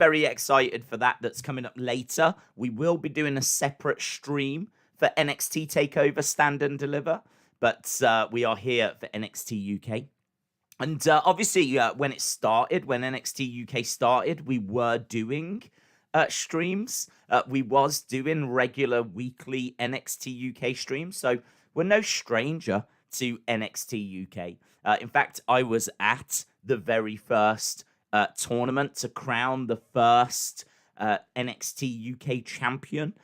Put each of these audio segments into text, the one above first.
very excited for that. That's coming up later. We will be doing a separate stream for NXT TakeOver Stand and Deliver, but we are here for NXT UK. And obviously, when NXT UK started, we were doing streams. We was doing regular weekly NXT UK streams, so we're no stranger to NXT UK. In fact, I was at the very first tournament to crown the first NXT UK champion,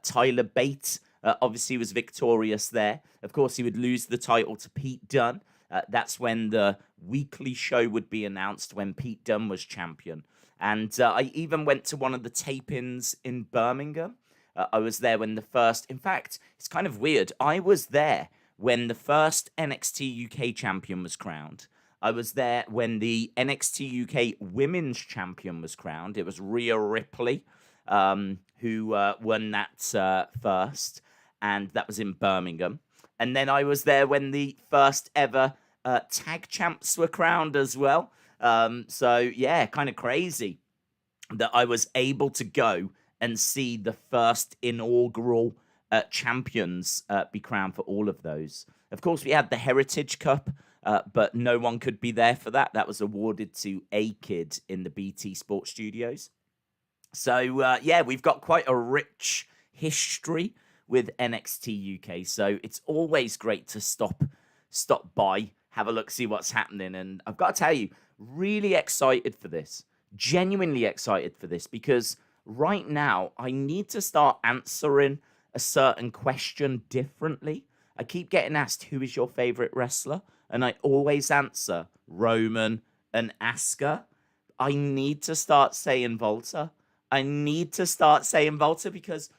Tyler Bate. Obviously, was victorious there. Of course, he would lose the title to Pete Dunn. That's when the weekly show would be announced, when Pete Dunn was champion. And I even went to one of the tapings in Birmingham. I was there when the first... In fact, it's kind of weird. I was there when the first NXT UK champion was crowned. I was there when the NXT UK Women's Champion was crowned. It was Rhea Ripley who won that first, and that was in Birmingham. And then I was there when the first ever tag champs were crowned as well. So, yeah, kind of crazy that I was able to go and see the first inaugural champions be crowned for all of those. Of course, we had the Heritage Cup, but no one could be there for that. That was awarded to A Kid in the BT Sports Studios. So, yeah, we've got quite a rich history with NXT UK. So it's always great to stop by, have a look, see what's happening. And I've got to tell you, really excited for this. Genuinely excited for this, because right now I need to start answering a certain question differently. I keep getting asked, who is your favorite wrestler? And I always answer Roman and Asuka. I need to start saying Volta. Because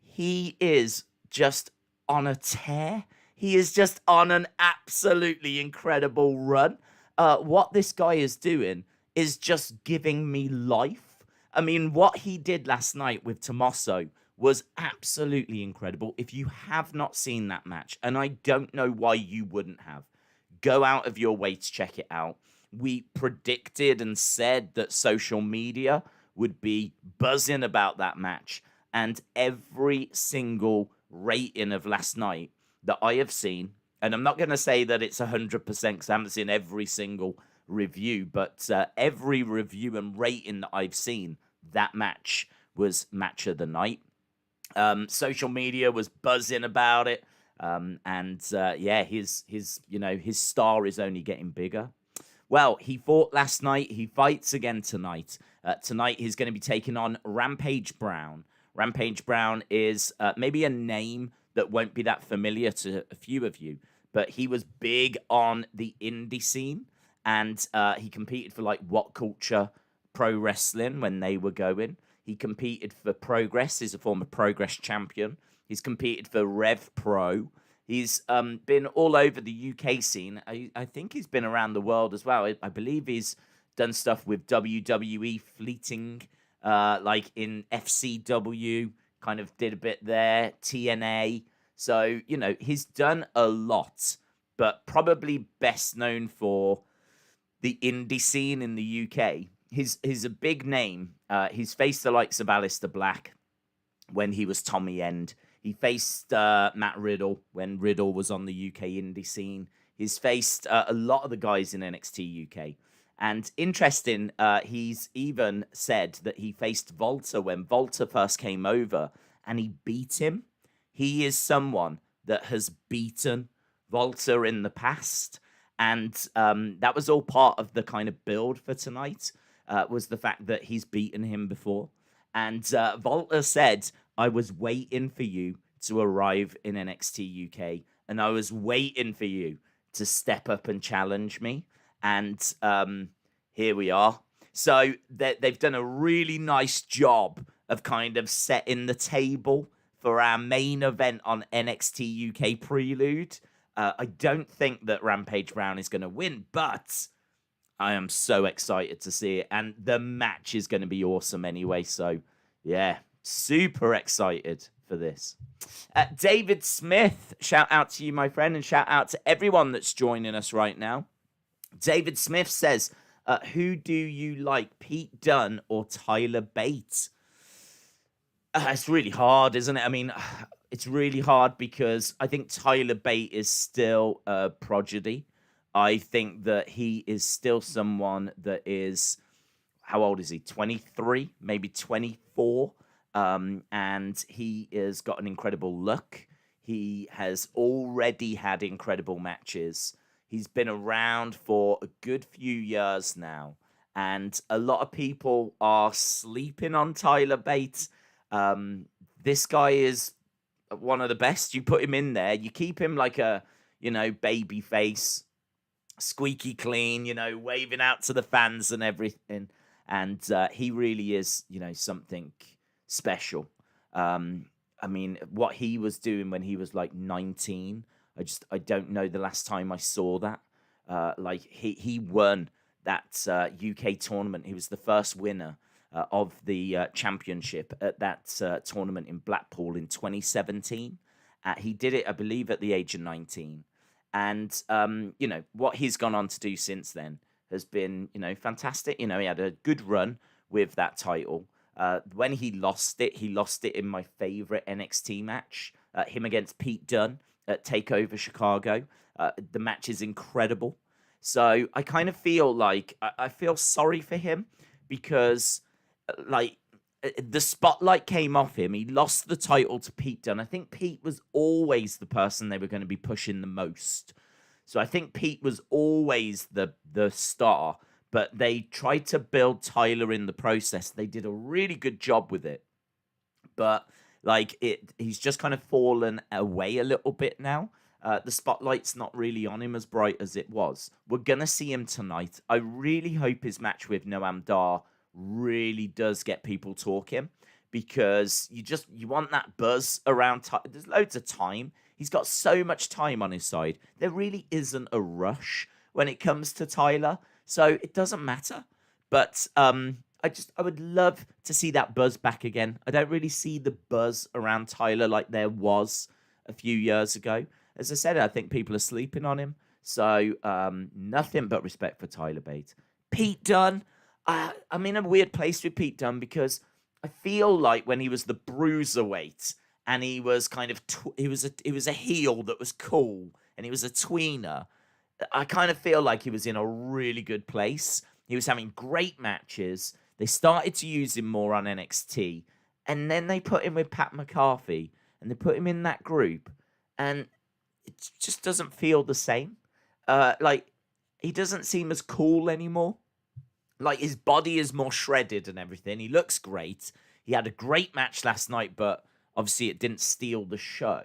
he is just on a tear. He is just on an absolutely incredible run. What this guy is doing is just giving me life. I mean, what he did last night with Tommaso was absolutely incredible. If you have not seen that match, and I don't know why you wouldn't have, go out of your way to check it out. We predicted and said that social media would be buzzing about that match. And every single rating of last night that I have seen, and I'm not going to say that it's 100% because I haven't seen every single review, but every review and rating that I've seen, that match was match of the night. Social media was buzzing about it. Yeah, his star is only getting bigger. Well, he fought last night. He fights again tonight. Tonight, he's going to be taking on Rampage Brown. Rampage Brown is maybe a name that won't be that familiar to a few of you, but he was big on the indie scene, and he competed for like What Culture Pro Wrestling when they were going. He competed for Progress. He's a former Progress champion. He's competed for Rev Pro. He's been all over the UK scene. I think he's been around the world as well. I believe he's done stuff with WWE fleeting, like in FCW, kind of did a bit there, TNA. So, you know, he's done a lot, but probably best known for the indie scene in the UK. He's a big name. He's faced the likes of Aleister Black when he was Tommy End. He faced Matt Riddle when Riddle was on the UK indie scene. He's faced a lot of the guys in NXT UK. And interesting, he's even said that he faced Volta when Volta first came over and he beat him. He is someone that has beaten Volta in the past. And that was all part of the kind of build for tonight, was the fact that he's beaten him before. And Volta said, I was waiting for you to arrive in NXT UK, and I was waiting for you to step up and challenge me. And here we are. So they've done a really nice job of kind of setting the table for our main event on NXT UK Prelude. I don't think that Rampage Brown is going to win, but I am so excited to see it. And the match is going to be awesome anyway. So, yeah, super excited for this. David Smith, shout out to you, my friend, and shout out to everyone that's joining us right now. David Smith says, Who do you like, Pete Dunne or Tyler Bate? It's really hard, isn't it? I mean, it's really hard because I think Tyler Bate is still a prodigy. I think that he is still someone that is, how old is he? 23, maybe 24. And he has got an incredible look. He has already had incredible matches. He's been around for a good few years now. And a lot of people are sleeping on Tyler Bate. Um, this guy is one of the best. You put him in there, you keep him like a, baby face, squeaky clean, waving out to the fans and everything. And he really is, something special. I mean, what he was doing when he was like 19, I don't know the last time I saw that. Like he won that UK tournament. He was the first winner of the championship at that tournament in Blackpool in 2017. He did it, I believe, at the age of 19. And, what he's gone on to do since then has been, fantastic. He had a good run with that title. When he lost it in my favorite NXT match, him against Pete Dunne at TakeOver Chicago. The match is incredible. So I kind of feel like I feel sorry for him because, the spotlight came off him. He lost the title to Pete Dunne. I think Pete was always the person they were going to be pushing the most. So I think Pete was always the star, but they tried to build Tyler in the process. They did a really good job with it. But he's just kind of fallen away a little bit now. The spotlight's not really on him as bright as it was. We're going to see him tonight. I really hope his match with Noam Dar really does get people talking because you want that buzz around. There's loads of time. He's got so much time on his side. There really isn't a rush when it comes to Tyler, so it doesn't matter. But I would love to see that buzz back again. I don't really see the buzz around Tyler like there was a few years ago. As I said, I think people are sleeping on him. So nothing but respect for Tyler Bate. Pete Dunne. I'm in a weird place with Pete Dunne because I feel like when he was the bruiserweight and he was kind of he was a heel that was cool and he was a tweener. I kind of feel like he was in a really good place. He was having great matches. They started to use him more on NXT, and then they put him with Pat McCarthy and they put him in that group, and it just doesn't feel the same. He doesn't seem as cool anymore. Like, his body is more shredded and everything. He looks great. He had a great match last night, but obviously it didn't steal the show.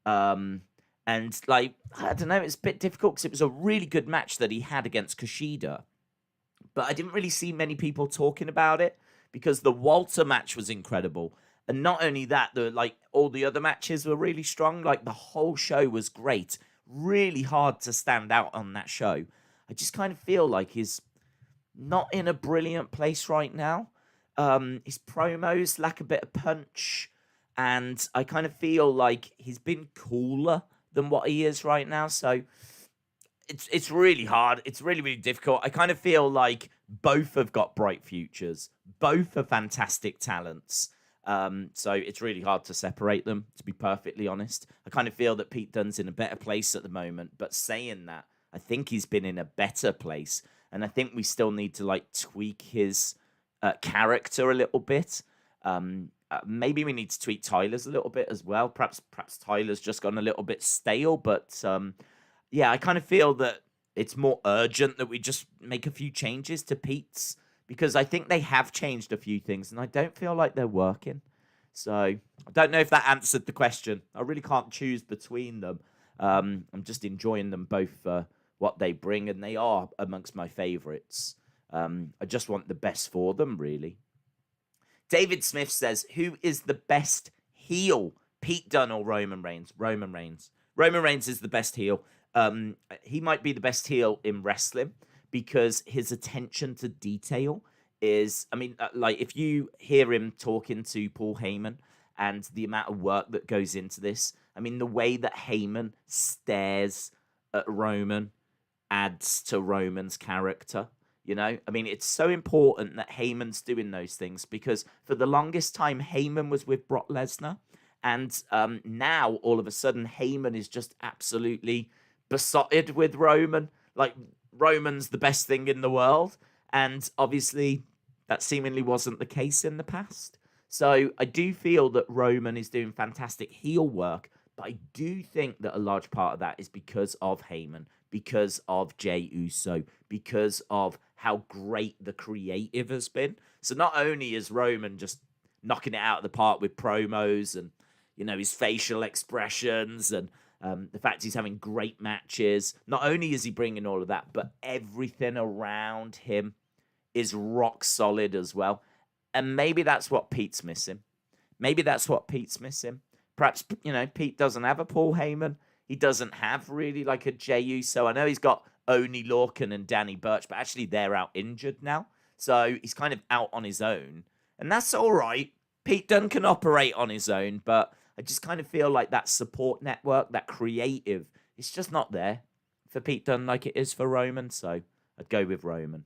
And, I don't know, it's a bit difficult because it was a really good match that he had against Kushida. But I didn't really see many people talking about it because the Walter match was incredible. And not only that, all the other matches were really strong. Like, the whole show was great. Really hard to stand out on that show. I just kind of feel like he's not in a brilliant place right now. His promos lack a bit of punch, and I kind of feel like he's been cooler than what he is right now. So it's really hard. It's really, really difficult. I kind of feel like both have got bright futures. Both are fantastic talents. So it's really hard to separate them, to be perfectly honest. I kind of feel that Pete Dunne's in a better place at the moment, but saying that, I think he's been in a better place. And I think we still need to tweak his character a little bit. Maybe we need to tweak Tyler's a little bit as well. Perhaps Tyler's just gone a little bit stale. But yeah, I kind of feel that it's more urgent that we just make a few changes to Pete's, because I think they have changed a few things and I don't feel like they're working. So I don't know if that answered the question. I really can't choose between them. I'm just enjoying them both for what they bring, and they are amongst my favorites. I just want the best for them, really. David Smith says, who is the best heel, Pete Dunne or Roman Reigns? Roman Reigns. Roman Reigns is the best heel. He might be the best heel in wrestling because his attention to detail is, if you hear him talking to Paul Heyman and the amount of work that goes into this, the way that Heyman stares at Roman adds to Roman's character. You know, I mean, it's so important that Heyman's doing those things because for the longest time, Heyman was with Brock Lesnar. And now, all of a sudden, Heyman is just absolutely besotted with Roman. Like, Roman's the best thing in the world. And obviously, that seemingly wasn't the case in the past. So I do feel that Roman is doing fantastic heel work. But I do think that a large part of that is because of Heyman, because of Jey Uso, because of how great the creative has been. So not only is Roman just knocking it out of the park with promos and, you know, his facial expressions and the fact he's having great matches, not only is he bringing all of that, but everything around him is rock solid as well. And maybe that's what Pete's missing. Maybe that's what Pete's missing. Perhaps, you know, Pete doesn't have a Paul Heyman. He doesn't have really like a Jey Uso. I know he's got Oney Lorcan and Danny Burch, but actually they're out injured now. So he's kind of out on his own. And that's all right. Pete Dunne can operate on his own, but I just kind of feel like that support network, that creative, it's just not there for Pete Dunne like it is for Roman. So I'd go with Roman.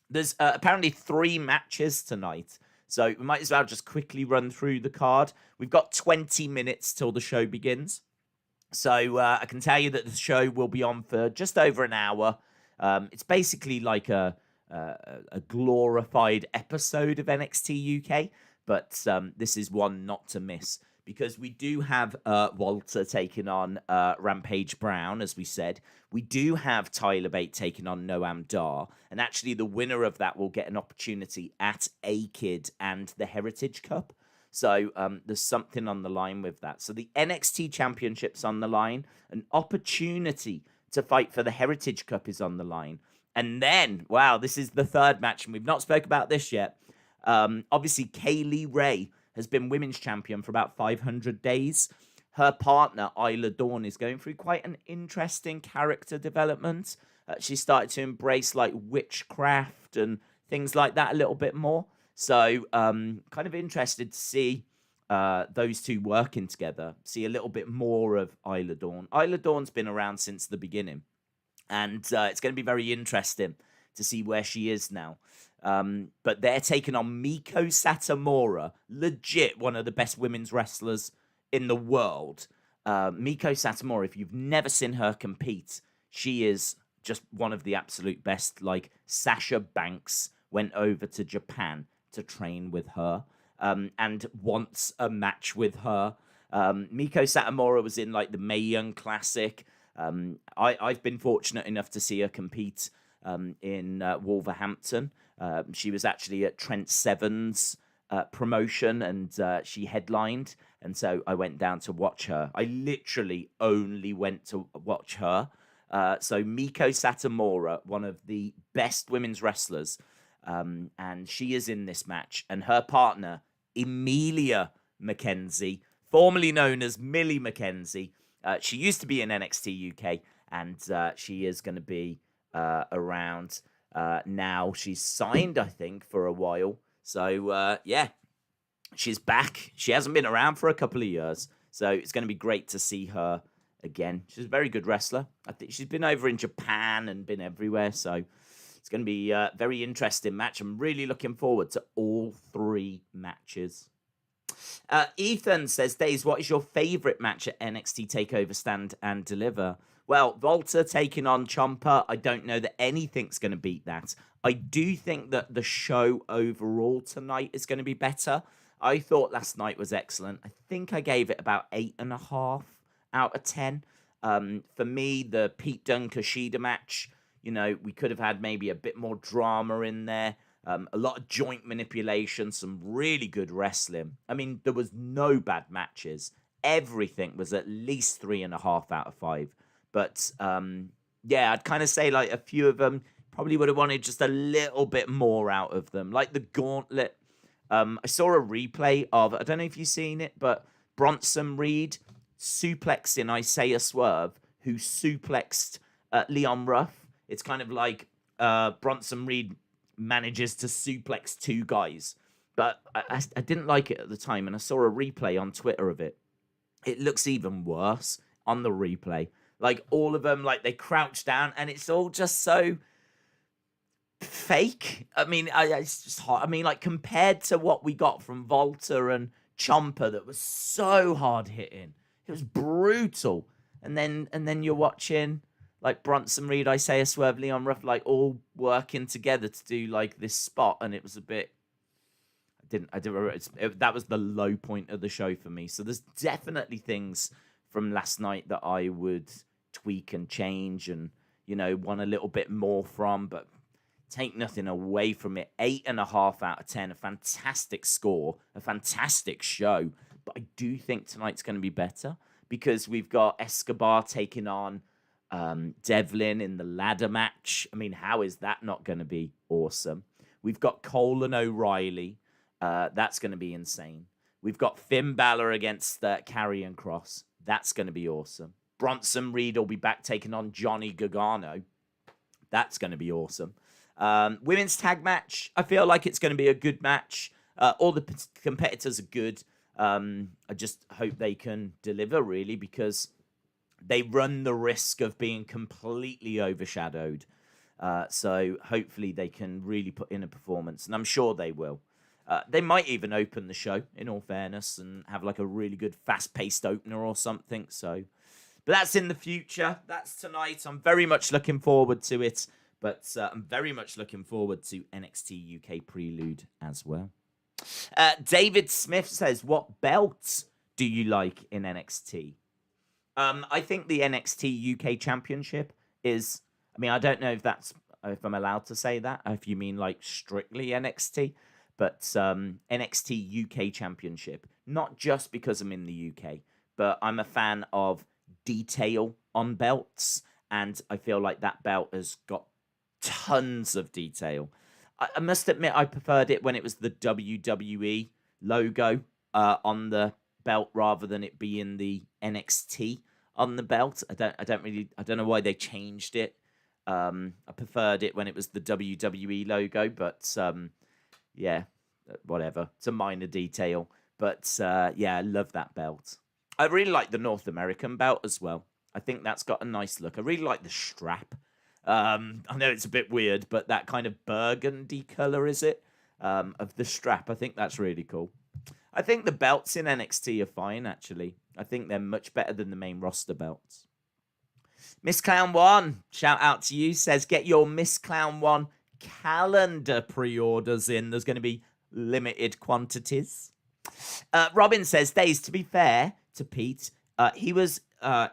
There's apparently 3 matches tonight. So we might as well just quickly run through the card. We've got 20 minutes till the show begins. So I can tell you that the show will be on for just over an hour. It's basically like a glorified episode of NXT UK, but this is one not to miss because we do have Walter taking on Rampage Brown, as we said. We do have Tyler Bate taking on Noam Dar, and actually the winner of that will get an opportunity at A-Kid and the Heritage Cup. So there's something on the line with that. So the NXT Championship's on the line. An opportunity to fight for the Heritage Cup is on the line. And then, wow, this is the 3rd match, and we've not spoke about this yet. Obviously, Kaylee Ray has been women's champion for about 500 days. Her partner, Isla Dawn, is going through quite an interesting character development. She started to embrace like witchcraft and things like that a little bit more. So kind of interested to see those two working together, see a little bit more of Isla Dawn. Isla Dawn's been around since the beginning, and it's going to be very interesting to see where she is now. But they're taking on Meiko Satomura, legit one of the best women's wrestlers in the world. Meiko Satomura, if you've never seen her compete, she is just one of the absolute best. Like Sasha Banks went over to Japan to train with her and wants a match with her. Meiko Satomura was in like the Mae Young Classic. I've been fortunate enough to see her compete in Wolverhampton. She was actually at Trent Seven's promotion, and she headlined, and so I went down to watch her. I literally only went to watch her. So Meiko Satomura, one of the best women's wrestlers, and she is in this match, and her partner, Emilia McKenzie, formerly known as Millie McKenzie. She used to be in NXT UK, and she is going to be around now. She's signed, I think, for a while. So, yeah, she's back. She hasn't been around for a couple of years, so it's going to be great to see her again. She's a very good wrestler. I think she's been over in Japan and been everywhere, so it's going to be a very interesting match. I'm really looking forward to all 3 matches. Ethan says, Daze, what is your favourite match at NXT TakeOver Stand and Deliver? Well, Walter taking on Ciampa, I don't know that anything's going to beat that. I do think that the show overall tonight is going to be better. I thought last night was excellent. I think I gave it about 8.5 out of 10. For me, the Pete Dunne Kushida match, you know, we could have had maybe a bit more drama in there. A lot of joint manipulation, some really good wrestling. I mean, there was no bad matches. Everything was at least 3.5 out of 5. But, yeah, I'd kind of say, like, a few of them probably would have wanted just a little bit more out of them. Like the gauntlet. I saw a replay of, I don't know if you've seen it, but Bronson Reed suplexing Isaiah Swerve, who suplexed Leon Ruff. It's kind of like Bronson Reed manages to suplex 2 guys. But I didn't like it at the time, and I saw a replay on Twitter of it. It looks even worse on the replay. Like, all of them, like, they crouch down, and it's all just so... fake. I mean, it's just hard. I mean, like compared to what we got from Volta and Ciampa, that was so hard hitting. It was brutal. And then you're watching like Bronson Reed, Isaiah Swerve, Leon Ruff, like all working together to do like this spot, and it was a bit. That was the low point of the show for me. So there's definitely things from last night that I would tweak and change, and want a little bit more from, but take nothing away from it. 8.5 out of 10, a fantastic score, a fantastic show. But I do think tonight's going to be better because we've got Escobar taking on Devlin in the ladder match. I mean, how is that not going to be awesome? We've got Cole and O'Reilly. That's going to be insane. We've got Finn Balor against Karrion Kross. That's going to be awesome. Bronson Reed will be back taking on Johnny Gargano. That's going to be awesome. Women's tag match. I feel like it's going to be a good match. All the competitors are good. I just hope they can deliver, really, because they run the risk of being completely overshadowed. So hopefully they can really put in a performance, and I'm sure they will. They might even open the show, in all fairness, and have like a really good fast-paced opener or something. So, but that's in the future. That's tonight. I'm very much looking forward to it. But I'm very much looking forward to NXT UK Prelude as well. David Smith says, what belts do you like in NXT? I think the NXT UK Championship is, I mean, I don't know if I'm allowed to say that, if you mean like strictly NXT, but NXT UK Championship, not just because I'm in the UK, but I'm a fan of detail on belts, and I feel like that belt has got tons of detail. I must admit, I preferred it when it was the WWE logo on the belt rather than it being the NXT on the belt. I don't know why they changed it. I preferred it when it was the WWE logo, but yeah, whatever. It's a minor detail, but yeah, I love that belt. I really like the North American belt as well. I think that's got a nice look. I really like the strap. I know it's a bit weird, but that kind of burgundy color, is it? Of the strap. I think that's really cool. I think the belts in NXT are fine, actually. I think they're much better than the main roster belts. Miss Clown 1, shout out to you, says, get your Miss Clown 1 calendar pre-orders in. There's going to be limited quantities. Robin says, Daze, to be fair to Pete, he was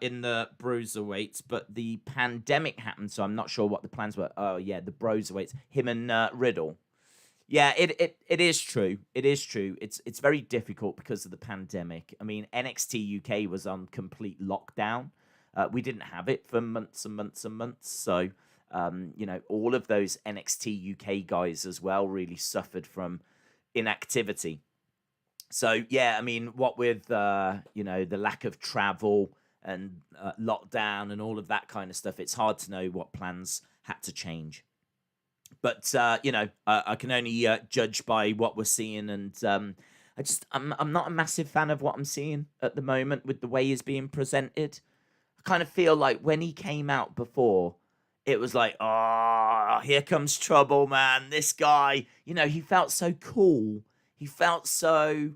in the Bruiserweights, but the pandemic happened, so I'm not sure what the plans were. Oh, yeah, the Bruiserweights, him and Riddle. Yeah, it is true. It is true. It's very difficult because of the pandemic. I mean, NXT UK was on complete lockdown. We didn't have it for months and months and months. So, all of those NXT UK guys as well really suffered from inactivity. So, yeah, I mean, what with, the lack of travel and lockdown and all of that kind of stuff, it's hard to know what plans had to change. But, I can only judge by what we're seeing. And I'm not a massive fan of what I'm seeing at the moment with the way he's being presented. I kind of feel like when he came out before, it was like, oh, here comes trouble, man. This guy, he felt so cool. He felt so,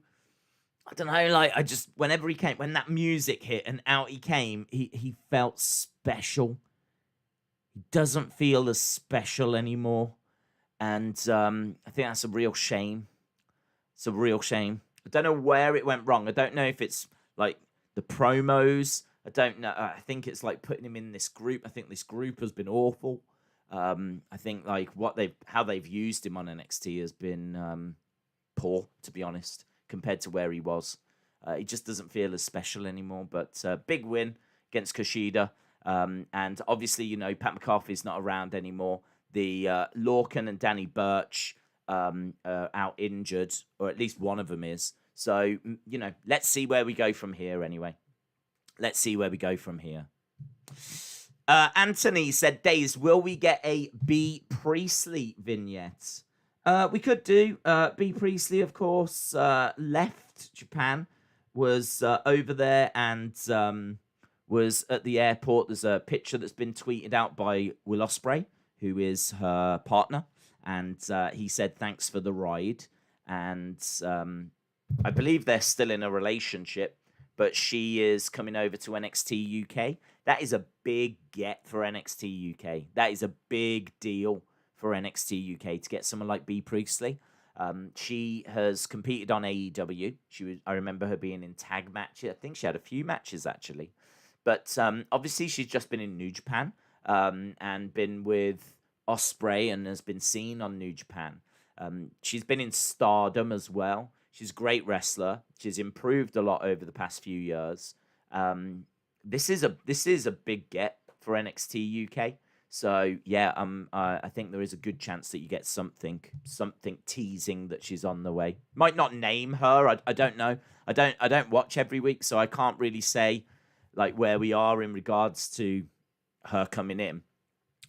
I don't know, like whenever he came, when that music hit and out he came, he felt special. He doesn't feel as special anymore. And I think that's a real shame. It's a real shame. I don't know where it went wrong. I don't know if it's like the promos. I don't know. I think it's like putting him in this group. I think this group has been awful. I think like how they've used him on NXT has been poor, to be honest, compared to where he was. He just doesn't feel as special anymore. But big win against Kushida. And obviously, Pat McCarthy's not around anymore. The Lorcan and Danny Burch are out injured, or at least one of them is. So, let's see where we go from here anyway. Let's see where we go from here. Anthony said, Daze, will we get a B. Priestley vignette? We could do. B. Priestley, of course, left Japan, was over there and was at the airport. There's a picture that's been tweeted out by Will Ospreay, who is her partner. and he said thanks for the ride. And I believe they're still in a relationship, but she is coming over to NXT UK. That is a big get for NXT UK. That is a big deal for NXT UK to get someone like Bea Priestley. She has competed on AEW. I remember her being in tag matches. I think she had a few matches actually, but obviously she's just been in New Japan and been with Ospreay and has been seen on New Japan. She's been in Stardom as well. She's a great wrestler. She's improved a lot over the past few years. This is a big get for NXT UK. So yeah, I think there is a good chance that you get something teasing that she's on the way. Might not name her. I don't know. I don't watch every week, so I can't really say like where we are in regards to her coming in.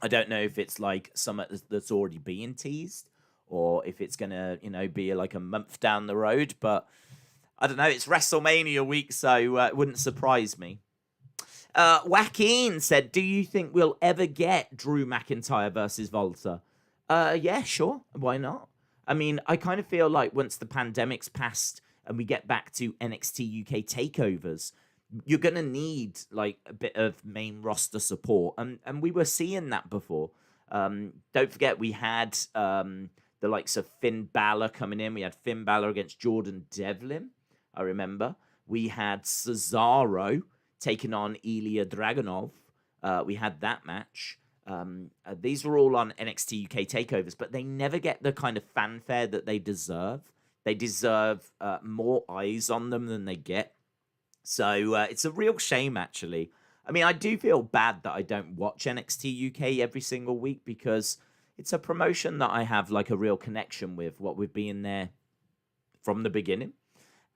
I don't know if it's like something that's already being teased, or if it's gonna be like a month down the road. But I don't know. It's WrestleMania week, so it wouldn't surprise me. Joaquin said, do you think we'll ever get Drew McIntyre versus Volta? Yeah, sure. Why not? I mean, I kind of feel like once the pandemic's passed and we get back to NXT UK takeovers, you're going to need like a bit of main roster support. And we were seeing that before. Don't forget, we had the likes of Finn Balor coming in. We had Finn Balor against Jordan Devlin, I remember. We had Cesaro taking on Ilya Dragunov. We had that match. These were all on NXT UK takeovers, but they never get the kind of fanfare that they deserve. They deserve more eyes on them than they get. So it's a real shame, actually. I mean, I do feel bad that I don't watch NXT UK every single week, because it's a promotion that I have like a real connection with, what we've been there from the beginning.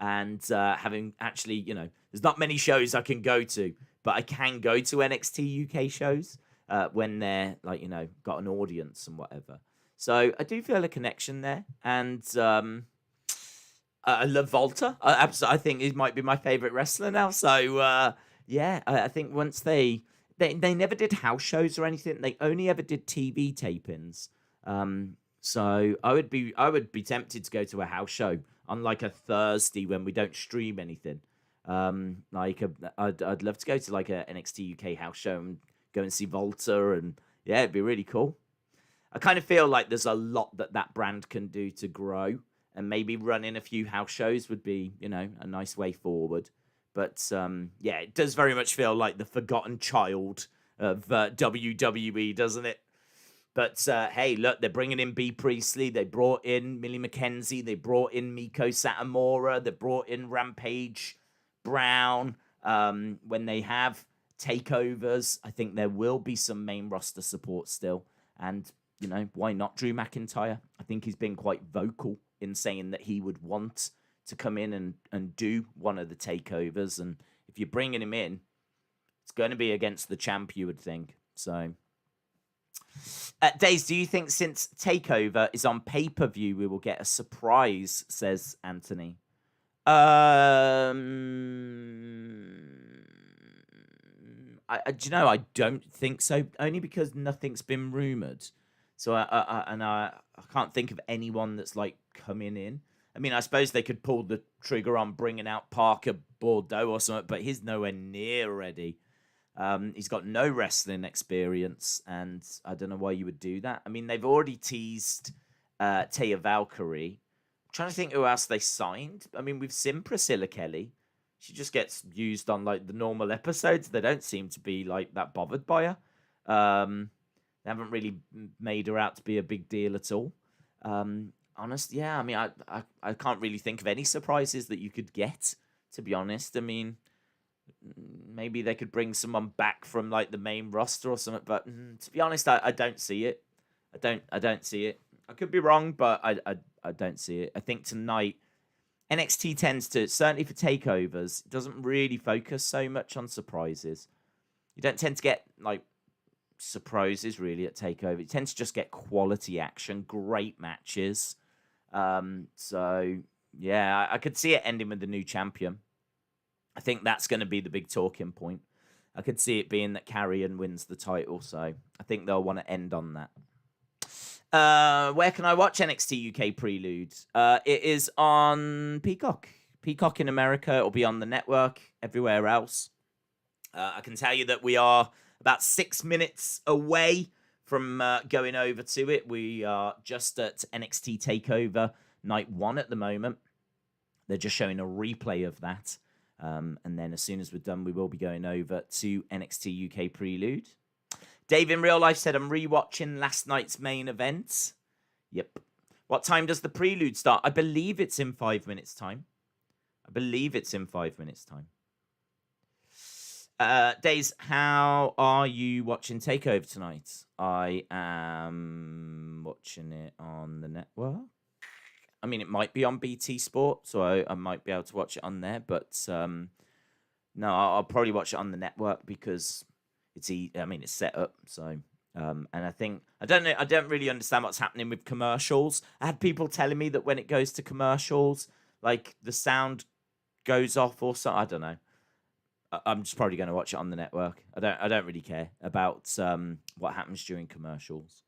And having actually, there's not many shows I can go to, but I can go to NXT UK shows when they're like, got an audience and whatever. So I do feel a connection there. And I love Volta. I think he might be my favorite wrestler now. So yeah, I think once they never did house shows or anything. They only ever did TV tapings. So I would be tempted to go to a house show on like a Thursday when we don't stream anything. I'd love to go to like a NXT UK house show and go and see Volta, and yeah, it'd be really cool. I kind of feel like there's a lot that brand can do to grow, and maybe running a few house shows would be, a nice way forward. But yeah, it does very much feel like the forgotten child of WWE, doesn't it? But hey, look, they're bringing in Bea Priestley. They brought in Millie McKenzie. They brought in Meiko Satomura. They brought in Rampage Brown. When they have takeovers, I think there will be some main roster support still. And, why not Drew McIntyre? I think he's been quite vocal in saying that he would want to come in and do one of the takeovers. And if you're bringing him in, it's going to be against the champ, you would think. So... Daze, do you think since TakeOver is on pay-per-view, we will get a surprise, says Anthony? I don't think so, only because nothing's been rumoured. So I can't think of anyone that's like coming in. I mean, I suppose they could pull the trigger on bringing out Parker Bordeaux or something, but he's nowhere near ready. He's got no wrestling experience, and I don't know why you would do that. I mean, they've already teased Taya Valkyrie. I'm trying to think who else they signed. I mean, we've seen Priscilla Kelly. She just gets used on like the normal episodes. They don't seem to be like that bothered by her. They haven't really made her out to be a big deal at all. Honest, yeah. I mean, I can't really think of any surprises that you could get, to be honest. I mean, maybe they could bring someone back from like the main roster or something, but to be honest, I don't see it. I don't see it. I could be wrong, but I don't see it. I think tonight NXT tends to, certainly for takeovers, it doesn't really focus so much on surprises. You don't tend to get like surprises really at takeover. You tend to just get quality action, great matches. So yeah, I could see it ending with the new champion. I think that's going to be the big talking point. I could see it being that Carrion wins the title, so I think they'll want to end on that. Where can I watch NXT UK Prelude? It is on Peacock. Peacock in America. It'll be on the network. Everywhere else. I can tell you that we are about 6 minutes away from going over to it. We are just at NXT Takeover Night 1 at the moment. They're just showing a replay of that. And then as soon as we're done, we will be going over to NXT UK Prelude. Dave in real life said, I'm rewatching last night's main event. Yep. What time does the Prelude start? I believe it's in 5 minutes' time. Daze, how are you watching TakeOver tonight? I am watching it on the network. I mean, it might be on BT Sport, so I might be able to watch it on there. But no, I'll probably watch it on the network because it's set up. So, and I think I don't really understand what's happening with commercials. I had people telling me that when it goes to commercials, like the sound goes off or something. I don't know. I'm just probably going to watch it on the network. I don't really care about what happens during commercials,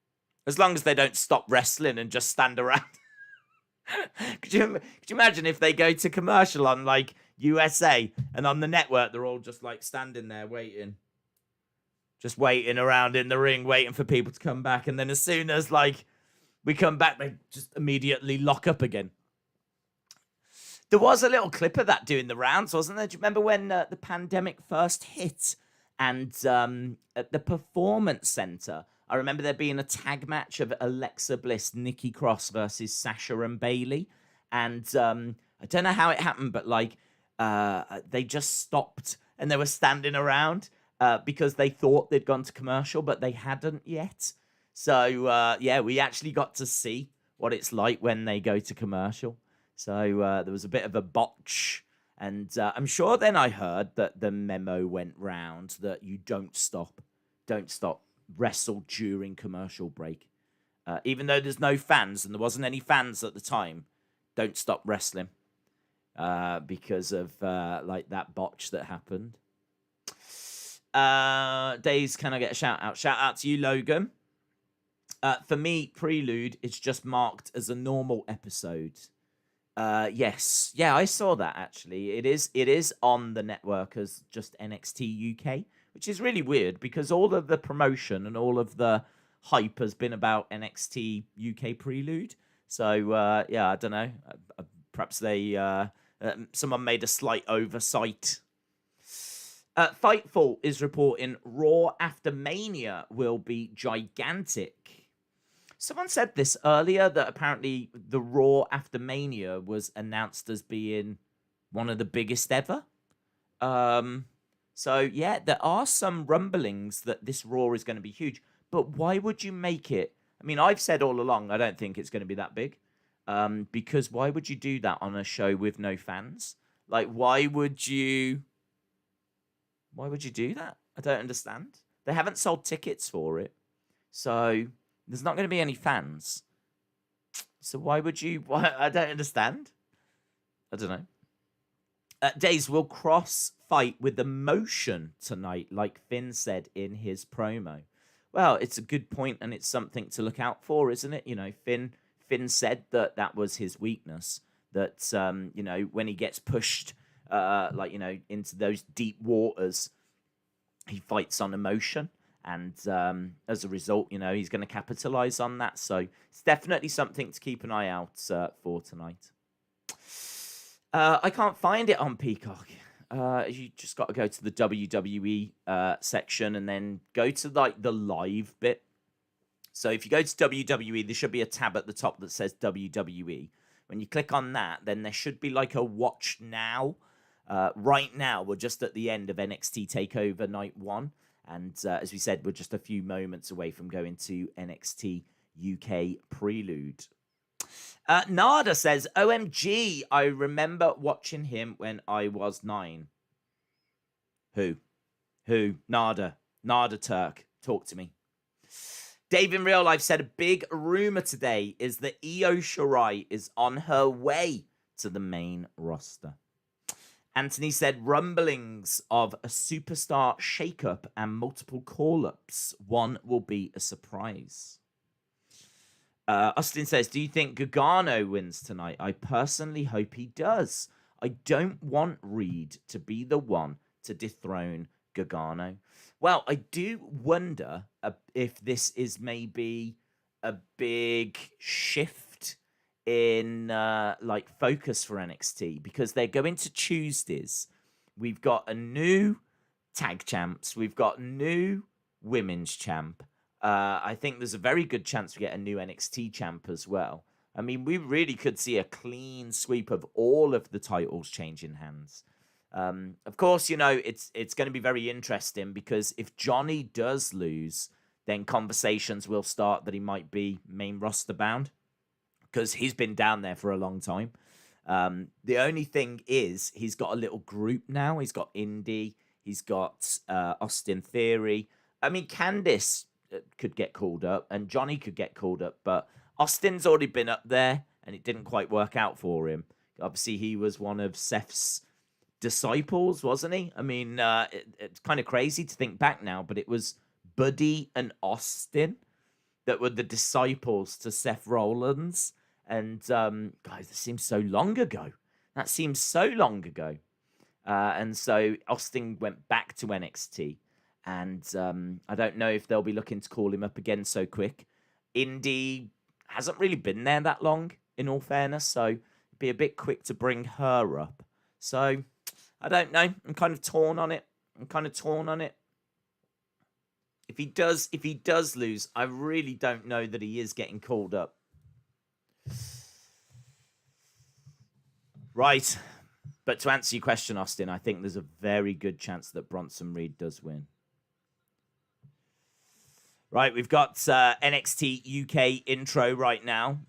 as long as they don't stop wrestling and just stand around. Could you imagine if they go to commercial on like USA and on the network they're all just like standing there waiting around in the ring, waiting for people to come back, and then as soon as like we come back, they just immediately lock up again. There was a little clip of that doing the rounds, wasn't there? Do you remember when the pandemic first hit and at the Performance Center? I remember there being a tag match of Alexa Bliss, Nikki Cross versus Sasha and Bailey. And I don't know how it happened, but like they just stopped and they were standing around because they thought they'd gone to commercial, but they hadn't yet. So, we actually got to see what it's like when they go to commercial. So there was a bit of a botch. And I'm sure then I heard that the memo went round that you don't stop. Wrestle during commercial break. Even though there's no fans, and there wasn't any fans at the time, don't stop wrestling because of like that botch that happened. Daze, can I get a shout out? Shout out to you, Logan. For me, Prelude is just marked as a normal episode. Yes. Yeah, I saw that actually. It is on the network as just NXT UK, which is really weird because all of the promotion and all of the hype has been about NXT UK Prelude. So, I don't know. Perhaps someone made a slight oversight. Fightful is reporting Raw after Mania will be gigantic. Someone said this earlier, that apparently the Raw after Mania was announced as being one of the biggest ever. So, yeah, there are some rumblings that this Raw is going to be huge. But why would you make it? I mean, I've said all along, I don't think it's going to be that big. Because why would you do that on a show with no fans? Like, why would you do that? I don't understand. They haven't sold tickets for it. So there's not going to be any fans. So why would you? I don't understand. I don't know. Daze will Cross fight with emotion tonight, like Finn said in his promo. Well, it's a good point, and it's something to look out for, isn't it? You know, Finn said that was his weakness. That when he gets pushed, into those deep waters, he fights on emotion. And as a result, he's going to capitalize on that. So it's definitely something to keep an eye out for tonight. I can't find it on Peacock. You just got to go to the WWE section and then go to like the live bit. So if you go to WWE, there should be a tab at the top that says WWE. When you click on that, then there should be like a watch now. Right now, we're just at the end of NXT TakeOver Night 1. And as we said, we're just a few moments away from going to NXT UK Prelude. Nada says, OMG, I remember watching him when I was 9. Who? Nada Turk. Talk to me. Dave in real life said, a big rumor today is that Io Shirai is on her way to the main roster. Anthony said, rumblings of a superstar shakeup and multiple call-ups. One will be a surprise. Austin says, do you think Gargano wins tonight? I personally hope he does. I don't want Reed to be the one to dethrone Gargano. Well, I do wonder if this is maybe a big shift in focus for NXT, because they're going to Tuesdays. We've got a new tag champs. We've got new women's champ. I think there's a very good chance we get a new NXT champ as well. I mean, we really could see a clean sweep of all of the titles changing hands. Of course, you know, it's going to be very interesting, because if Johnny does lose, then conversations will start that he might be main roster bound, because he's been down there for a long time. The only thing is he's got a little group now. He's got Indy. He's got Austin Theory. I mean, Candice could get called up and Johnny could get called up, but Austin's already been up there and it didn't quite work out for him. Obviously, he was one of Seth's disciples, wasn't he? I mean, it's kind of crazy to think back now, but it was Buddy and Austin that were the disciples to Seth Rollins. And guys, that seems so long ago. That seems so long ago. And so Austin went back to NXT. And I don't know if they'll be looking to call him up again so quick. Indy hasn't really been there that long, in all fairness. So it'd be a bit quick to bring her up. So I don't know. I'm kind of torn on it. If he does lose, I really don't know that he is getting called up. Right. But to answer your question, Austin, I think there's a very good chance that Bronson Reed does win. Right, we've got NXT UK intro right now.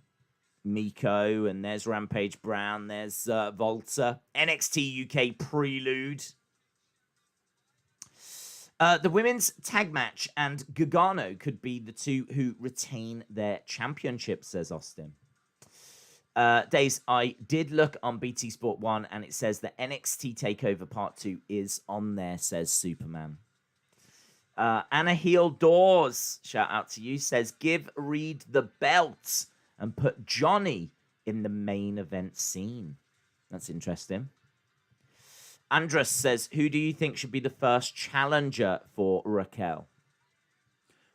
Meiko, and there's Rampage Brown, there's Volta. NXT UK Prelude. The women's tag match and Gargano could be the two who retain their championship, says Austin. Daze, I did look on BT Sport 1 and it says that NXT TakeOver Part 2 is on there, says Superman. Anna Heel Doors, shout out to you, says give Reed the belt and put Johnny in the main event scene. That's interesting. Andres says, who do you think should be the first challenger for Raquel?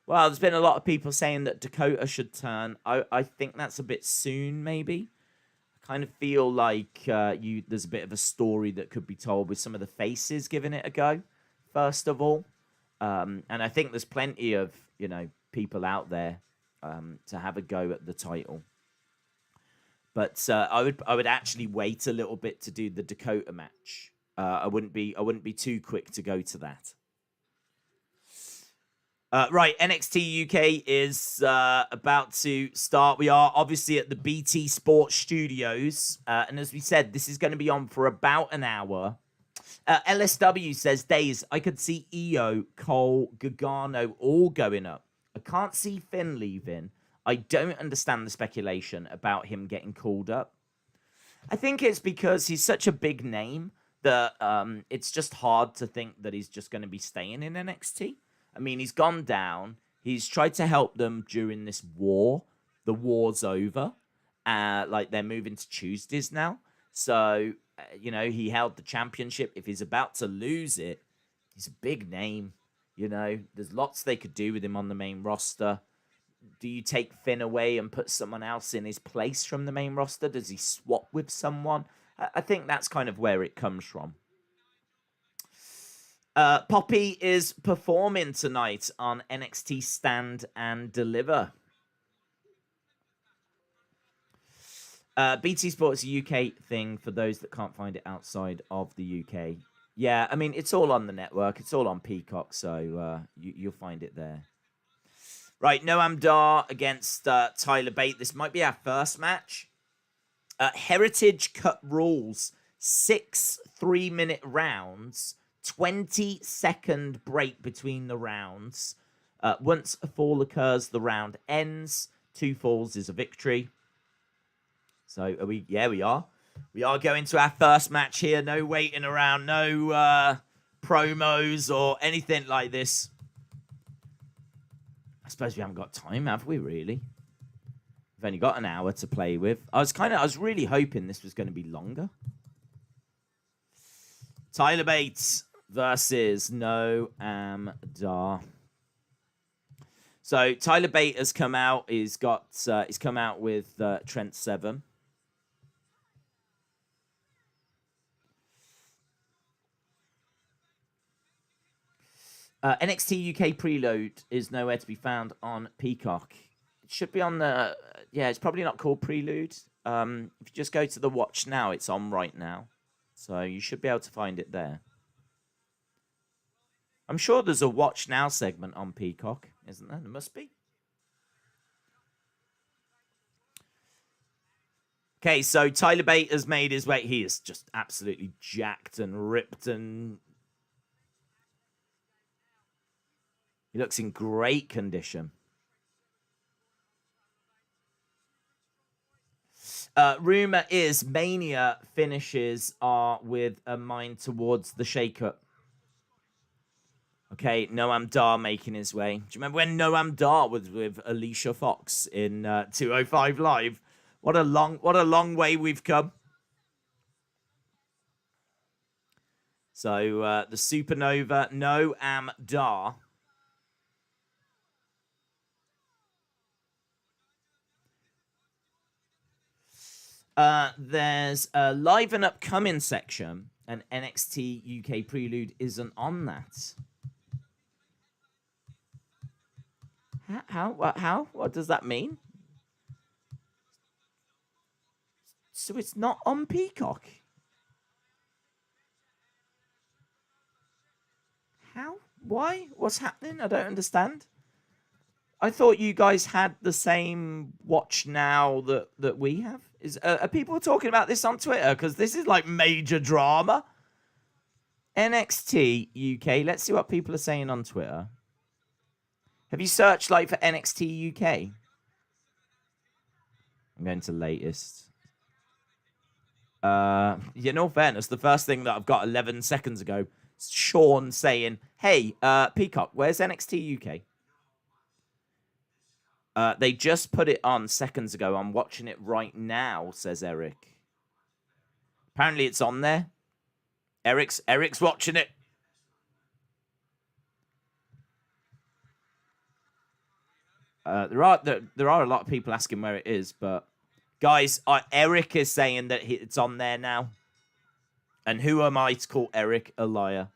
Well, there's been a lot of people saying that Dakota should turn. I think that's a bit soon, maybe. I kind of feel like there's a bit of a story that could be told with some of the faces giving it a go, first of all. And I think there's plenty of, people out there to have a go at the title. But I would actually wait a little bit to do the Dakota match. I wouldn't be too quick to go to that. Right, NXT UK is about to start. We are obviously at the BT Sports Studios. And as we said, this is going to be on for about an hour. LSW says, Daze, I could see Io, Cole, Gargano all going up. I can't see Finn leaving. I don't understand the speculation about him getting called up. I think it's because he's such a big name that it's just hard to think that he's just going to be staying in NXT. I mean, he's gone down. He's tried to help them during this war. The war's over. They're moving to Tuesdays now. So, he held the championship. If he's about to lose it, he's a big name. There's lots they could do with him on the main roster. Do you take Finn away and put someone else in his place from the main roster? Does he swap with someone? I think that's kind of where it comes from. Poppy is performing tonight on NXT Stand and Deliver. BT Sports UK thing for those that can't find it outside of the UK. Yeah, I mean, it's all on the network. It's all on Peacock, so you'll find it there. Right, Noam Dar against Tyler Bate. This might be our first match. Heritage Cut rules. 6 3-minute rounds. 20-second break between the rounds. Once a fall occurs, the round ends. 2 falls is a victory. So are we? Yeah, we are. We are going to our first match here. No waiting around. No promos or anything like this. I suppose we haven't got time, have we, really? We've only got an hour to play with. I was really hoping this was going to be longer. Tyler Bate versus Noam Dar. So Tyler Bate has come out. He's come out with Trent Seven. NXT UK Prelude is nowhere to be found on Peacock. It should be on the... yeah, it's probably not called Prelude. If you just go to the Watch Now, it's on right now. So you should be able to find it there. I'm sure there's a Watch Now segment on Peacock, isn't there? There must be. Okay, so Tyler Bate has made his way. He is just absolutely jacked and ripped, and he looks in great condition. Rumor is Mania finishes are with a mind towards the shakeup. Okay, Noam Dar making his way. Do you remember when Noam Dar was with Alicia Fox in 205 Live? What a long way we've come. So the Supernova Noam Dar. There's a live and upcoming section, and NXT UK Prelude isn't on that. How? What does that mean? So it's not on Peacock? How? Why? What's happening? I don't understand. I thought you guys had the same Watch Now that we have. Are people talking about this on Twitter? Because this is like major drama. NXT UK. Let's see what people are saying on Twitter. Have you searched like for NXT UK? I'm going to latest. In all fairness, the first thing that I've got 11 seconds ago, Sean saying, "Hey, Peacock, where's NXT UK?" They just put it on seconds ago. I'm watching it right now, says Eric. Apparently it's on there. Eric's watching it. There are a lot of people asking where it is, but guys, Eric is saying that it's on there now. And who am I to call Eric a liar?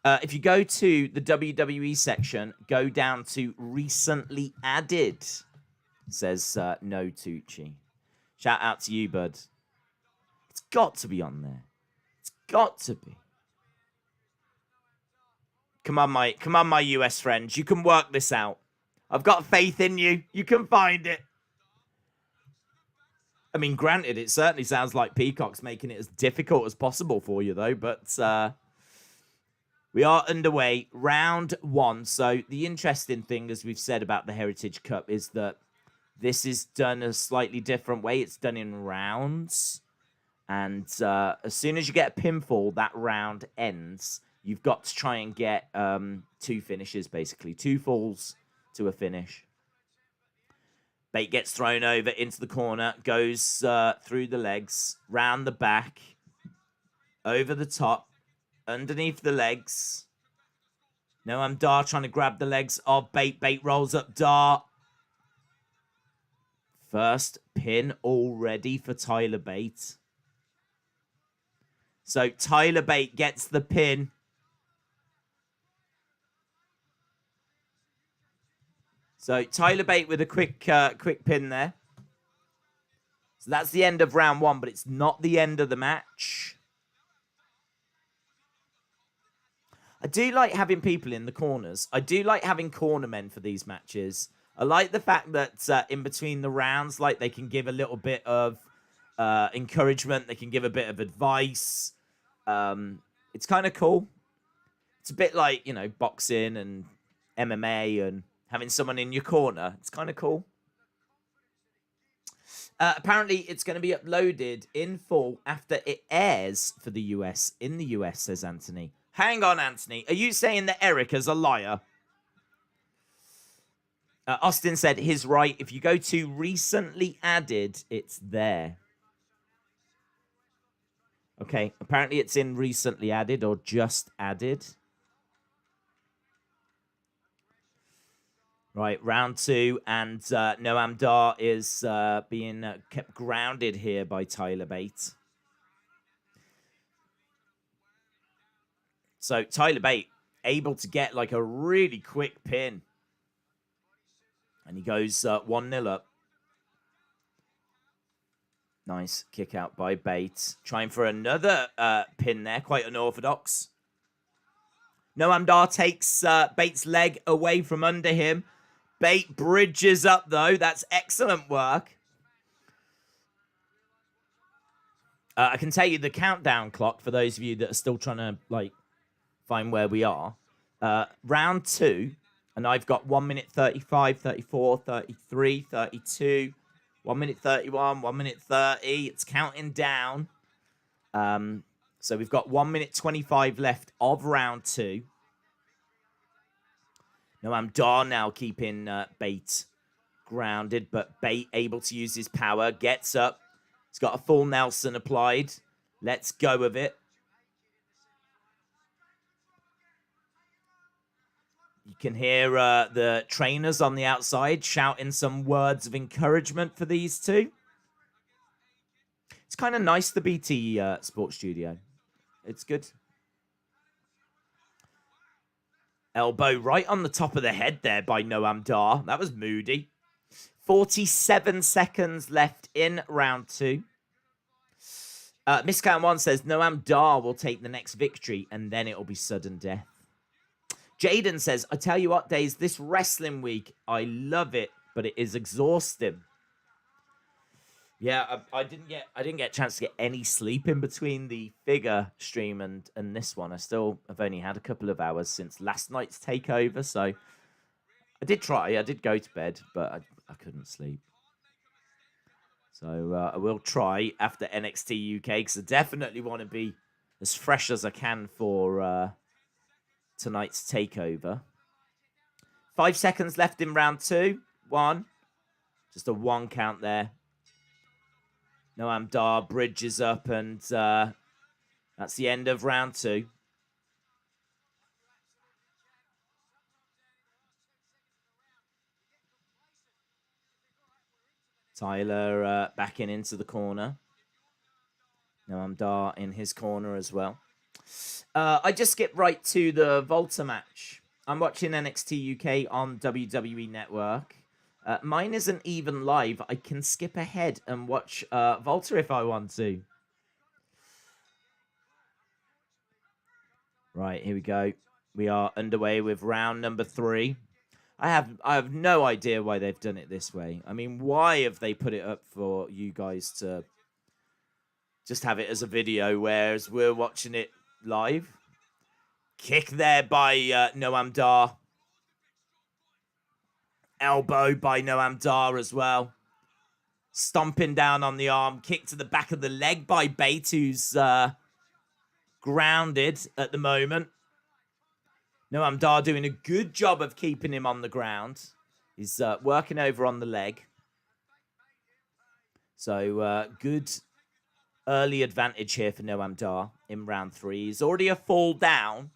If you go to the WWE section, go down to recently added, says No Tucci. Shout out to you, bud. It's got to be on there. It's got to be. Come on, my US friends. You can work this out. I've got faith in you. You can find it. I mean, granted, it certainly sounds like Peacock's making it as difficult as possible for you, though. But we are underway. Round 1. So the interesting thing, as we've said about the Heritage Cup, is that this is done a slightly different way. It's done in rounds. And as soon as you get a pinfall, that round ends. You've got to try and get 2 finishes, basically. 2 falls to a finish. Bate gets thrown over into the corner, goes through the legs, round the back, over the top, underneath the legs. Noam Dar trying to grab the legs of Bate. Bate rolls up Dar. First pin already for Tyler Bate. So Tyler Bate gets the pin. So Tyler Bate with a quick pin there. So that's the end of round 1, but it's not the end of the match. I do like having people in the corners. I do like having cornermen for these matches. I like the fact that in between the rounds, like they can give a little bit of encouragement. They can give a bit of advice. It's kind of cool. It's a bit like, boxing and MMA and having someone in your corner. It's kind of cool. Apparently, it's going to be uploaded in full after it airs for the US. In the US, says Anthony. Hang on, Anthony. Are you saying that Erica's a liar? Austin said, he's right. If you go to recently added, it's there. Okay, apparently it's in recently added or just added. Right, round 2, and Noam Dar is being kept grounded here by Tyler Bate. So Tyler Bate able to get like a really quick pin. And he goes 1-0 up. Nice kick out by Bate. Trying for another pin there. Quite unorthodox. Noam Dar takes Bate's leg away from under him. Bate bridges up, though. That's excellent work. I can tell you the countdown clock for those of you that are still trying to like find where we are. Round 2, and I've got 1 minute 35, 34, 33, 32, 1 minute 31, 1 minute 30. It's counting down. So we've got 1 minute 25 left of round 2. Noam Dar now keeping Bate grounded, but Bate able to use his power. Gets up. He's got a full Nelson applied. Let's go with it. You can hear the trainers on the outside shouting some words of encouragement for these two. It's kind of nice, the BT Sports Studio. It's good. Elbow right on the top of the head there by Noam Dar. That was moody. 47 seconds left in round 2. Miscount 1 says Noam Dar will take the next victory and then it'll be sudden death. Jaden says, I tell you what, Daze, this wrestling week, I love it, but it is exhausting. Yeah, I didn't get a chance to get any sleep in between the figure stream and this one. I still have only had a couple of hours since last night's takeover, so I did try. I did go to bed, but I couldn't sleep. So I will try after NXT UK because I definitely want to be as fresh as I can for tonight's takeover. 5 seconds left in round 2. 1. Just a 1 count there. Noam Dar bridges up, and that's the end of round 2. Tyler backing into the corner. Noam Dar in his corner as well. I just skip right to the Volta match. I'm watching NXT UK on WWE Network. Mine isn't even live. I can skip ahead and watch Volta if I want to. Right, here we go. We are underway with round number 3. I have no idea why they've done it this way. I mean, why have they put it up for you guys to just have it as a video, whereas we're watching it live? Kick there by Noam Dar. Elbow by Noam Dar as well. Stomping down on the arm. Kick to the back of the leg by Bate, who's grounded at the moment. Noam Dar doing a good job of keeping him on the ground. He's working over on the leg. So good early advantage here for Noam Dar in round 3. He's already a fall down.